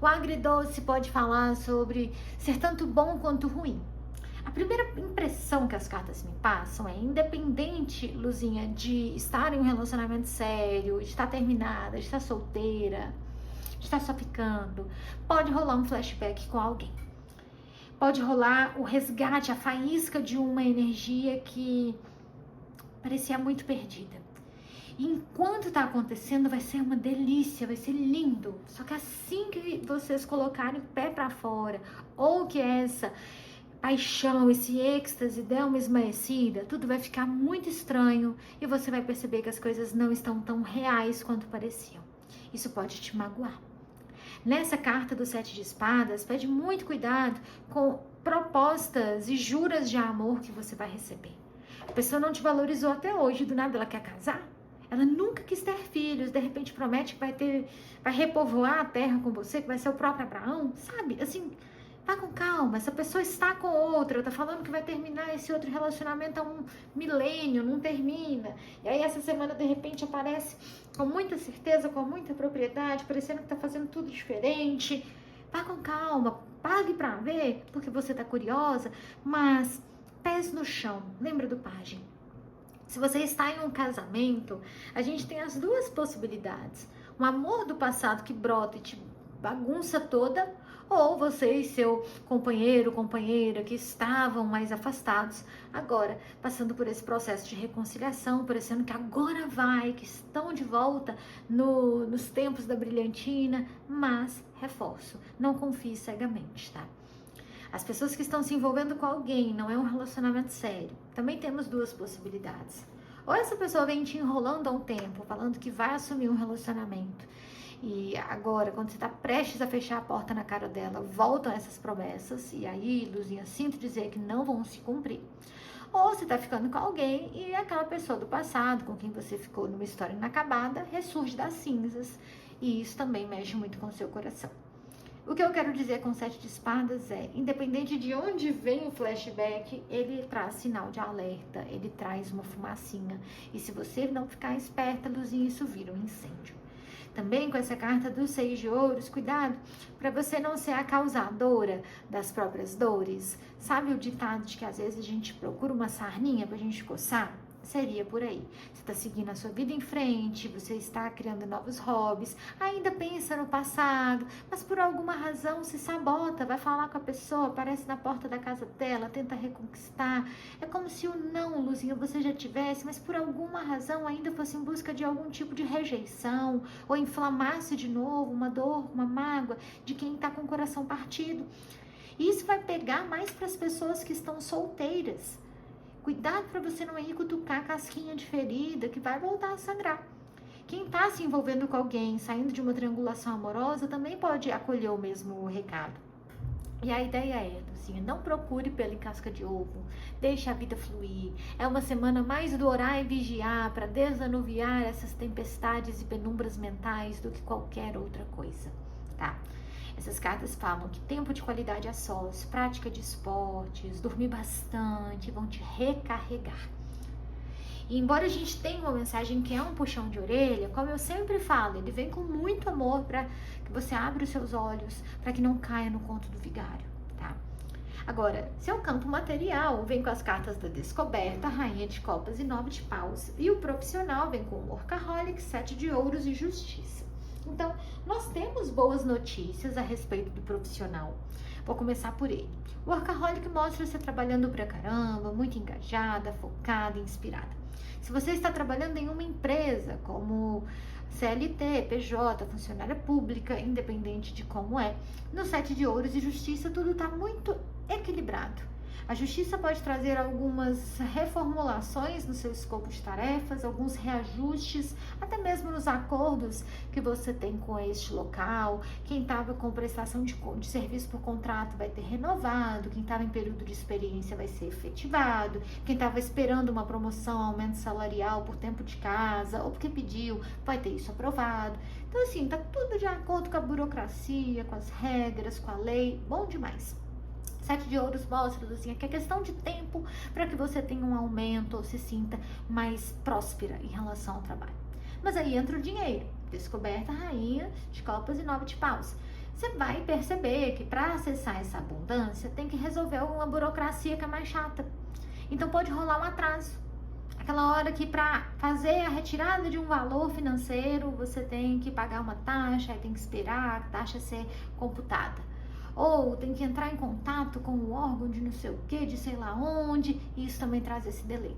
O agridoce pode falar sobre ser tanto bom quanto ruim. A primeira impressão que as cartas me passam é, independente, Luzinha, de estar em um relacionamento sério, de estar terminada, de estar solteira, de estar só ficando, pode rolar um flashback com alguém. Pode rolar o resgate, a faísca de uma energia que parecia muito perdida. E enquanto tá acontecendo, vai ser uma delícia, vai ser lindo. Só que assim que vocês colocarem o pé para fora, ou que essa paixão, esse êxtase der uma esmaecida, tudo vai ficar muito estranho e você vai perceber que as coisas não estão tão reais quanto pareciam. Isso pode te magoar. Nessa carta do 7 de espadas, pede muito cuidado com propostas e juras de amor que você vai receber. A pessoa não te valorizou até hoje, do nada ela quer casar? Ela nunca quis ter filhos, de repente promete que vai repovoar a terra com você, que vai ser o próprio Abraão, sabe? Assim, vá com calma, essa pessoa está com outra, tá falando que vai terminar esse outro relacionamento há um milênio, não termina. E aí essa semana de repente aparece com muita certeza, com muita propriedade, parecendo que tá fazendo tudo diferente. Vá com calma, pague pra ver, porque você tá curiosa, mas pés no chão, lembra do pajem. Se você está em um casamento, a gente tem as duas possibilidades. Um amor do passado que brota e te bagunça toda, ou você e seu companheiro, companheira que estavam mais afastados, agora passando por esse processo de reconciliação, parecendo que agora vai, que estão de volta nos tempos da brilhantina, mas, reforço, não confie cegamente, tá? As pessoas que estão se envolvendo com alguém, não é um relacionamento sério, também temos duas possibilidades. Ou essa pessoa vem te enrolando há um tempo, falando que vai assumir um relacionamento, e agora, quando você está prestes a fechar a porta na cara dela, voltam essas promessas, e aí, Luzinha, sinto dizer que não vão se cumprir. Ou você está ficando com alguém e aquela pessoa do passado, com quem você ficou numa história inacabada, ressurge das cinzas, e isso também mexe muito com o seu coração. O que eu quero dizer com o 7 de espadas é, independente de onde vem o flashback, ele traz sinal de alerta, ele traz uma fumacinha. E se você não ficar esperta, Luzinha, isso vira um incêndio. Também com essa carta do 6 de ouros, cuidado para você não ser a causadora das próprias dores. Sabe o ditado de que às vezes a gente procura uma sarninha pra gente coçar? Seria por aí. Você está seguindo a sua vida em frente, você está criando novos hobbies, ainda pensa no passado, mas por alguma razão se sabota, vai falar com a pessoa, aparece na porta da casa dela, tenta reconquistar. É como se o não, Luzinha, você já tivesse, mas por alguma razão ainda fosse em busca de algum tipo de rejeição, ou inflamasse de novo uma dor, uma mágoa de quem está com o coração partido. E isso vai pegar mais para as pessoas que estão solteiras. Cuidado para você não ir cutucar a casquinha de ferida que vai voltar a sangrar. Quem está se envolvendo com alguém, saindo de uma triangulação amorosa, também pode acolher o mesmo recado. E a ideia é, Luzinha, não procure pela casca de ovo, deixe a vida fluir. É uma semana mais do orar e vigiar para desanuviar essas tempestades e penumbras mentais do que qualquer outra coisa, tá? Essas cartas falam que tempo de qualidade a sós, prática de esportes, dormir bastante, vão te recarregar. E embora a gente tenha uma mensagem que é um puxão de orelha, como eu sempre falo, ele vem com muito amor para que você abra os seus olhos, para que não caia no conto do vigário, tá? Agora, seu campo material vem com as cartas da descoberta, rainha de copas e 9 de paus, e o profissional vem com o workaholic, 7 de ouros e justiça. Então, nós temos boas notícias a respeito do profissional. Vou começar por ele. O workaholic mostra você trabalhando pra caramba, muito engajada, focada, inspirada. Se você está trabalhando em uma empresa como CLT, PJ, funcionária pública, independente de como é, no 7 de ouros e justiça tudo está muito equilibrado. A justiça pode trazer algumas reformulações no seu escopo de tarefas, alguns reajustes, até mesmo nos acordos que você tem com este local. Quem estava com prestação de serviço por contrato vai ter renovado, quem estava em período de experiência vai ser efetivado, quem estava esperando uma promoção, aumento salarial por tempo de casa ou porque pediu, vai ter isso aprovado. Então assim, tá tudo de acordo com a burocracia, com as regras, com a lei, bom demais. Sete de ouros mostra, Luzinha, que é questão de tempo para que você tenha um aumento ou se sinta mais próspera em relação ao trabalho. Mas aí entra o dinheiro. Descoberta, rainha de copas e 9 de paus. Você vai perceber que para acessar essa abundância tem que resolver uma burocracia que é mais chata. Então pode rolar um atraso. Aquela hora que para fazer a retirada de um valor financeiro você tem que pagar uma taxa, aí tem que esperar a taxa ser computada. Ou tem que entrar em contato com o órgão de não sei o que, de sei lá onde, e isso também traz esse delay.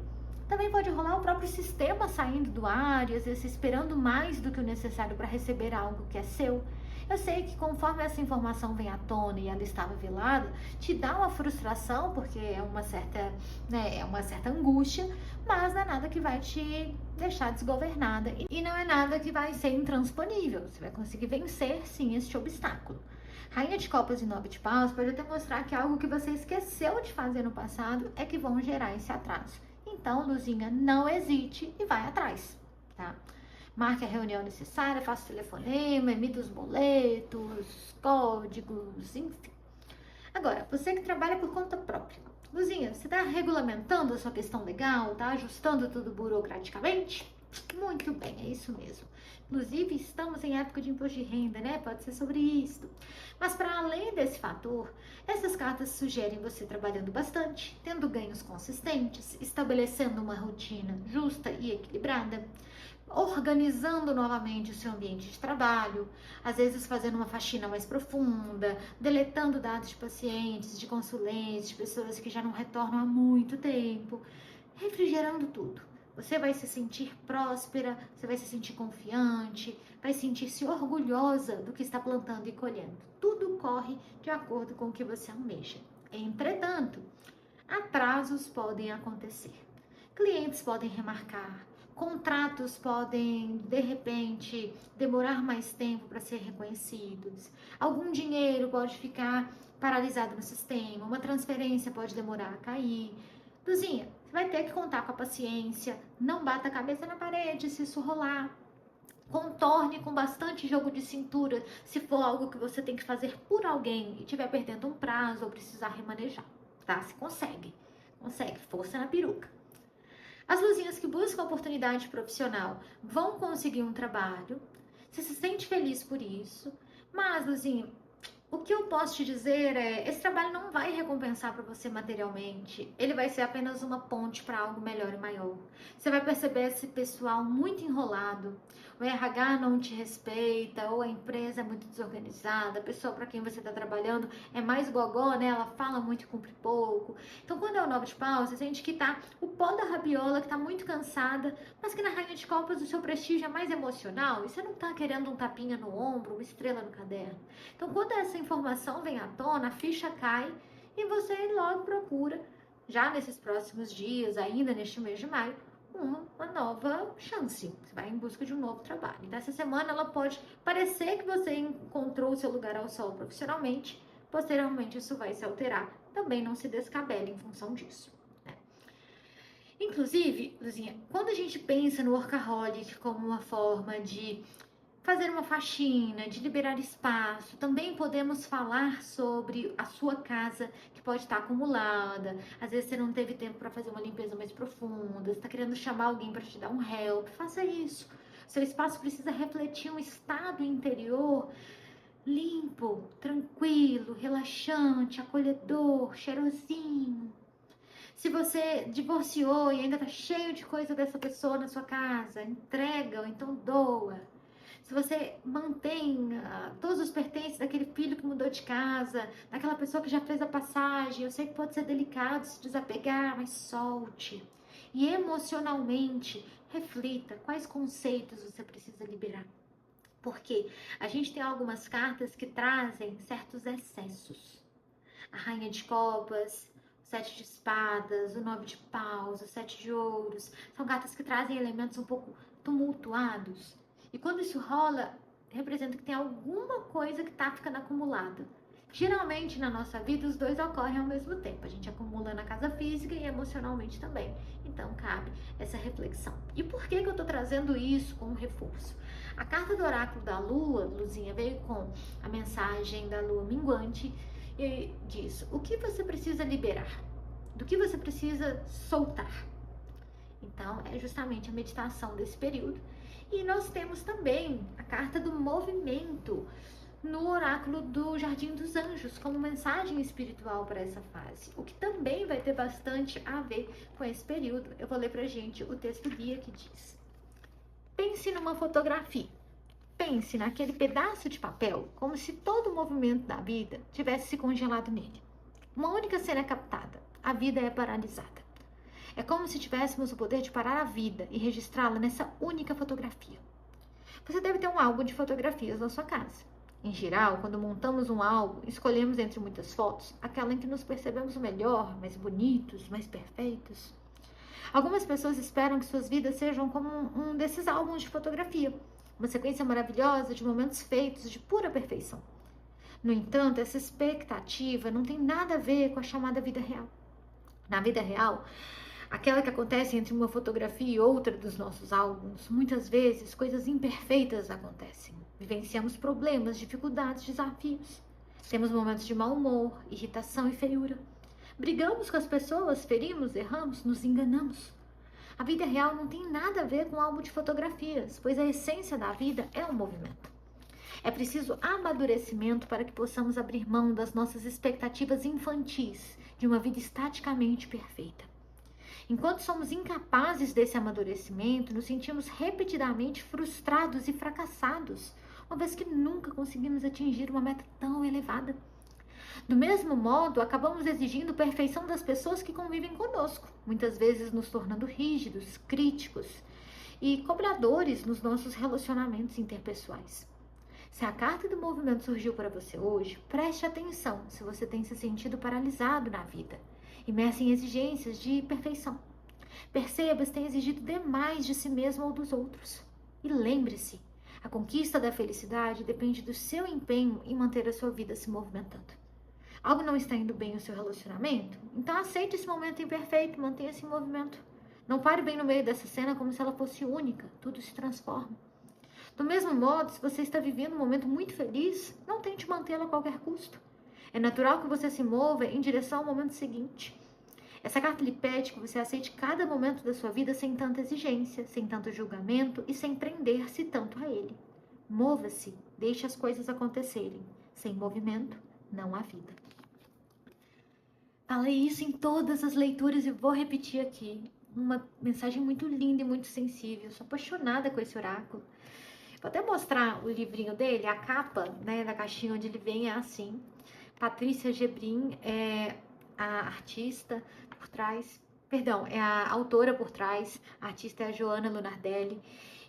Também pode rolar o próprio sistema saindo do ar e às vezes esperando mais do que o necessário para receber algo que é seu. Eu sei que conforme essa informação vem à tona e ela estava velada, te dá uma frustração, porque é uma certa angústia, mas não é nada que vai te deixar desgovernada e não é nada que vai ser intransponível. Você vai conseguir vencer, sim, este obstáculo. Rainha de copas e 9 de paus pode até mostrar que algo que você esqueceu de fazer no passado é que vão gerar esse atraso. Então, Luzinha, não hesite e vai atrás, tá? Marque a reunião necessária, faça o telefonema, emita os boletos, códigos, enfim. Agora, você que trabalha por conta própria. Luzinha, você está regulamentando a sua questão legal? Está ajustando tudo burocraticamente? Muito bem, é isso mesmo. Inclusive, estamos em época de imposto de renda, né? Pode ser sobre isso. Mas para além desse fator, essas cartas sugerem você trabalhando bastante, tendo ganhos consistentes, estabelecendo uma rotina justa e equilibrada, organizando novamente o seu ambiente de trabalho, às vezes fazendo uma faxina mais profunda, deletando dados de pacientes, de consulentes, de pessoas que já não retornam há muito tempo, refrigerando tudo. Você vai se sentir próspera, você vai se sentir confiante, vai sentir-se orgulhosa do que está plantando e colhendo. Tudo corre de acordo com o que você almeja. Entretanto, atrasos podem acontecer. Clientes podem remarcar, contratos podem, de repente, demorar mais tempo para ser reconhecidos. Algum dinheiro pode ficar paralisado no sistema, uma transferência pode demorar a cair. Luzinha, você vai ter que contar com a paciência, não bata a cabeça na parede se isso rolar. Contorne com bastante jogo de cintura se for algo que você tem que fazer por alguém e estiver perdendo um prazo ou precisar remanejar, tá? Se consegue, força na peruca. As luzinhas que buscam oportunidade profissional vão conseguir um trabalho, você se sente feliz por isso, mas, Luzinha, o que eu posso te dizer é, esse trabalho não vai recompensar para você materialmente, ele vai ser apenas uma ponte para algo melhor e maior. Você vai perceber esse pessoal muito enrolado, o RH não te respeita, ou a empresa é muito desorganizada, a pessoa para quem você está trabalhando é mais gogó, né? Ela fala muito e cumpre pouco. Então, quando é o 9 de paus, você sente que tá o pó da rabiola, que tá muito cansada, mas que na rainha de copas o seu prestígio é mais emocional e você não tá querendo um tapinha no ombro, uma estrela no caderno. Então, quando essa informação vem à tona, a ficha cai e você logo procura, já nesses próximos dias, ainda neste mês de maio, uma nova chance. Você vai em busca de um novo trabalho. Então, essa semana ela pode parecer que você encontrou o seu lugar ao sol profissionalmente, posteriormente isso vai se alterar. Também não se descabele em função disso, né? Inclusive, Luzinha, quando a gente pensa no workaholic como uma forma de fazer uma faxina, de liberar espaço, também podemos falar sobre a sua casa que pode estar acumulada. Às vezes você não teve tempo para fazer uma limpeza mais profunda, você está querendo chamar alguém para te dar um help, faça isso. Seu espaço precisa refletir um estado interior limpo, tranquilo, relaxante, acolhedor, cheirosinho. Se você divorciou e ainda está cheio de coisa dessa pessoa na sua casa, entrega ou então doa. Se você mantém todos os pertences daquele filho que mudou de casa, daquela pessoa que já fez a passagem, eu sei que pode ser delicado se desapegar, mas solte. E emocionalmente, reflita quais conceitos você precisa liberar. Porque a gente tem algumas cartas que trazem certos excessos. A rainha de copas, o 7 de espadas, o 9 de paus, o 7 de ouros. São cartas que trazem elementos um pouco tumultuados. E quando isso rola, representa que tem alguma coisa que está ficando acumulada. Geralmente, na nossa vida, os dois ocorrem ao mesmo tempo. A gente acumula na casa física e emocionalmente também. Então, cabe essa reflexão. E por que eu estou trazendo isso como reforço? A carta do oráculo da Lua, Luzinha, veio com a mensagem da Lua minguante e diz o que você precisa liberar, do que você precisa soltar. Então, é justamente a meditação desse período. E nós temos também a carta do movimento no oráculo do Jardim dos Anjos, como mensagem espiritual para essa fase, o que também vai ter bastante a ver com esse período. Eu vou ler pra gente o texto guia que diz: pense numa fotografia. Pense naquele pedaço de papel como se todo o movimento da vida tivesse se congelado nele. Uma única cena é captada. A vida é paralisada. É como se tivéssemos o poder de parar a vida e registrá-la nessa única fotografia. Você deve ter um álbum de fotografias na sua casa. Em geral, quando montamos um álbum, escolhemos entre muitas fotos aquela em que nos percebemos melhor, mais bonitos, mais perfeitos. Algumas pessoas esperam que suas vidas sejam como um desses álbuns de fotografia, uma sequência maravilhosa de momentos feitos de pura perfeição. No entanto, essa expectativa não tem nada a ver com a chamada vida real. Na vida real, aquela que acontece entre uma fotografia e outra dos nossos álbuns, muitas vezes coisas imperfeitas acontecem. Vivenciamos problemas, dificuldades, desafios. Temos momentos de mau humor, irritação e feiura. Brigamos com as pessoas, ferimos, erramos, nos enganamos. A vida real não tem nada a ver com um álbum de fotografias, pois a essência da vida é um movimento. É preciso amadurecimento para que possamos abrir mão das nossas expectativas infantis de uma vida estaticamente perfeita. Enquanto somos incapazes desse amadurecimento, nos sentimos repetidamente frustrados e fracassados, uma vez que nunca conseguimos atingir uma meta tão elevada. Do mesmo modo, acabamos exigindo perfeição das pessoas que convivem conosco, muitas vezes nos tornando rígidos, críticos e cobradores nos nossos relacionamentos interpessoais. Se a carta do movimento surgiu para você hoje, preste atenção se você tem se sentido paralisado na vida, imerso em exigências de perfeição. Perceba se tem exigido demais de si mesmo ou dos outros. E lembre-se, a conquista da felicidade depende do seu empenho em manter a sua vida se movimentando. Algo não está indo bem no seu relacionamento? Então aceite esse momento imperfeito, mantenha-se em movimento. Não pare bem no meio dessa cena como se ela fosse única, tudo se transforma. Do mesmo modo, se você está vivendo um momento muito feliz, não tente mantê-lo a qualquer custo. É natural que você se mova em direção ao momento seguinte. Essa carta lhe pede que você aceite cada momento da sua vida sem tanta exigência, sem tanto julgamento e sem prender-se tanto a ele. Mova-se, deixe as coisas acontecerem. Sem movimento, não há vida. Falei isso em todas as leituras e vou repetir aqui. Uma mensagem muito linda e muito sensível. Sou apaixonada com esse oráculo. Vou até mostrar o livrinho dele, a capa, né, da caixinha onde ele vem é assim. Patrícia Gebrim é a artista por trás, perdão, é a autora por trás, a artista é a Joana Lunardelli,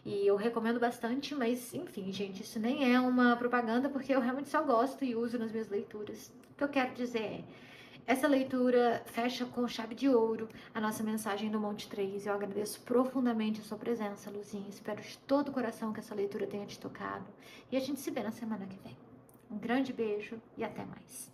e eu recomendo bastante, mas enfim, gente, isso nem é uma propaganda, porque eu realmente só gosto e uso nas minhas leituras. O que eu quero dizer é, essa leitura fecha com chave de ouro a nossa mensagem do Monte 3. Eu agradeço profundamente a sua presença, Luzinha. Espero de todo o coração que essa leitura tenha te tocado. E a gente se vê na semana que vem. Um grande beijo e até mais.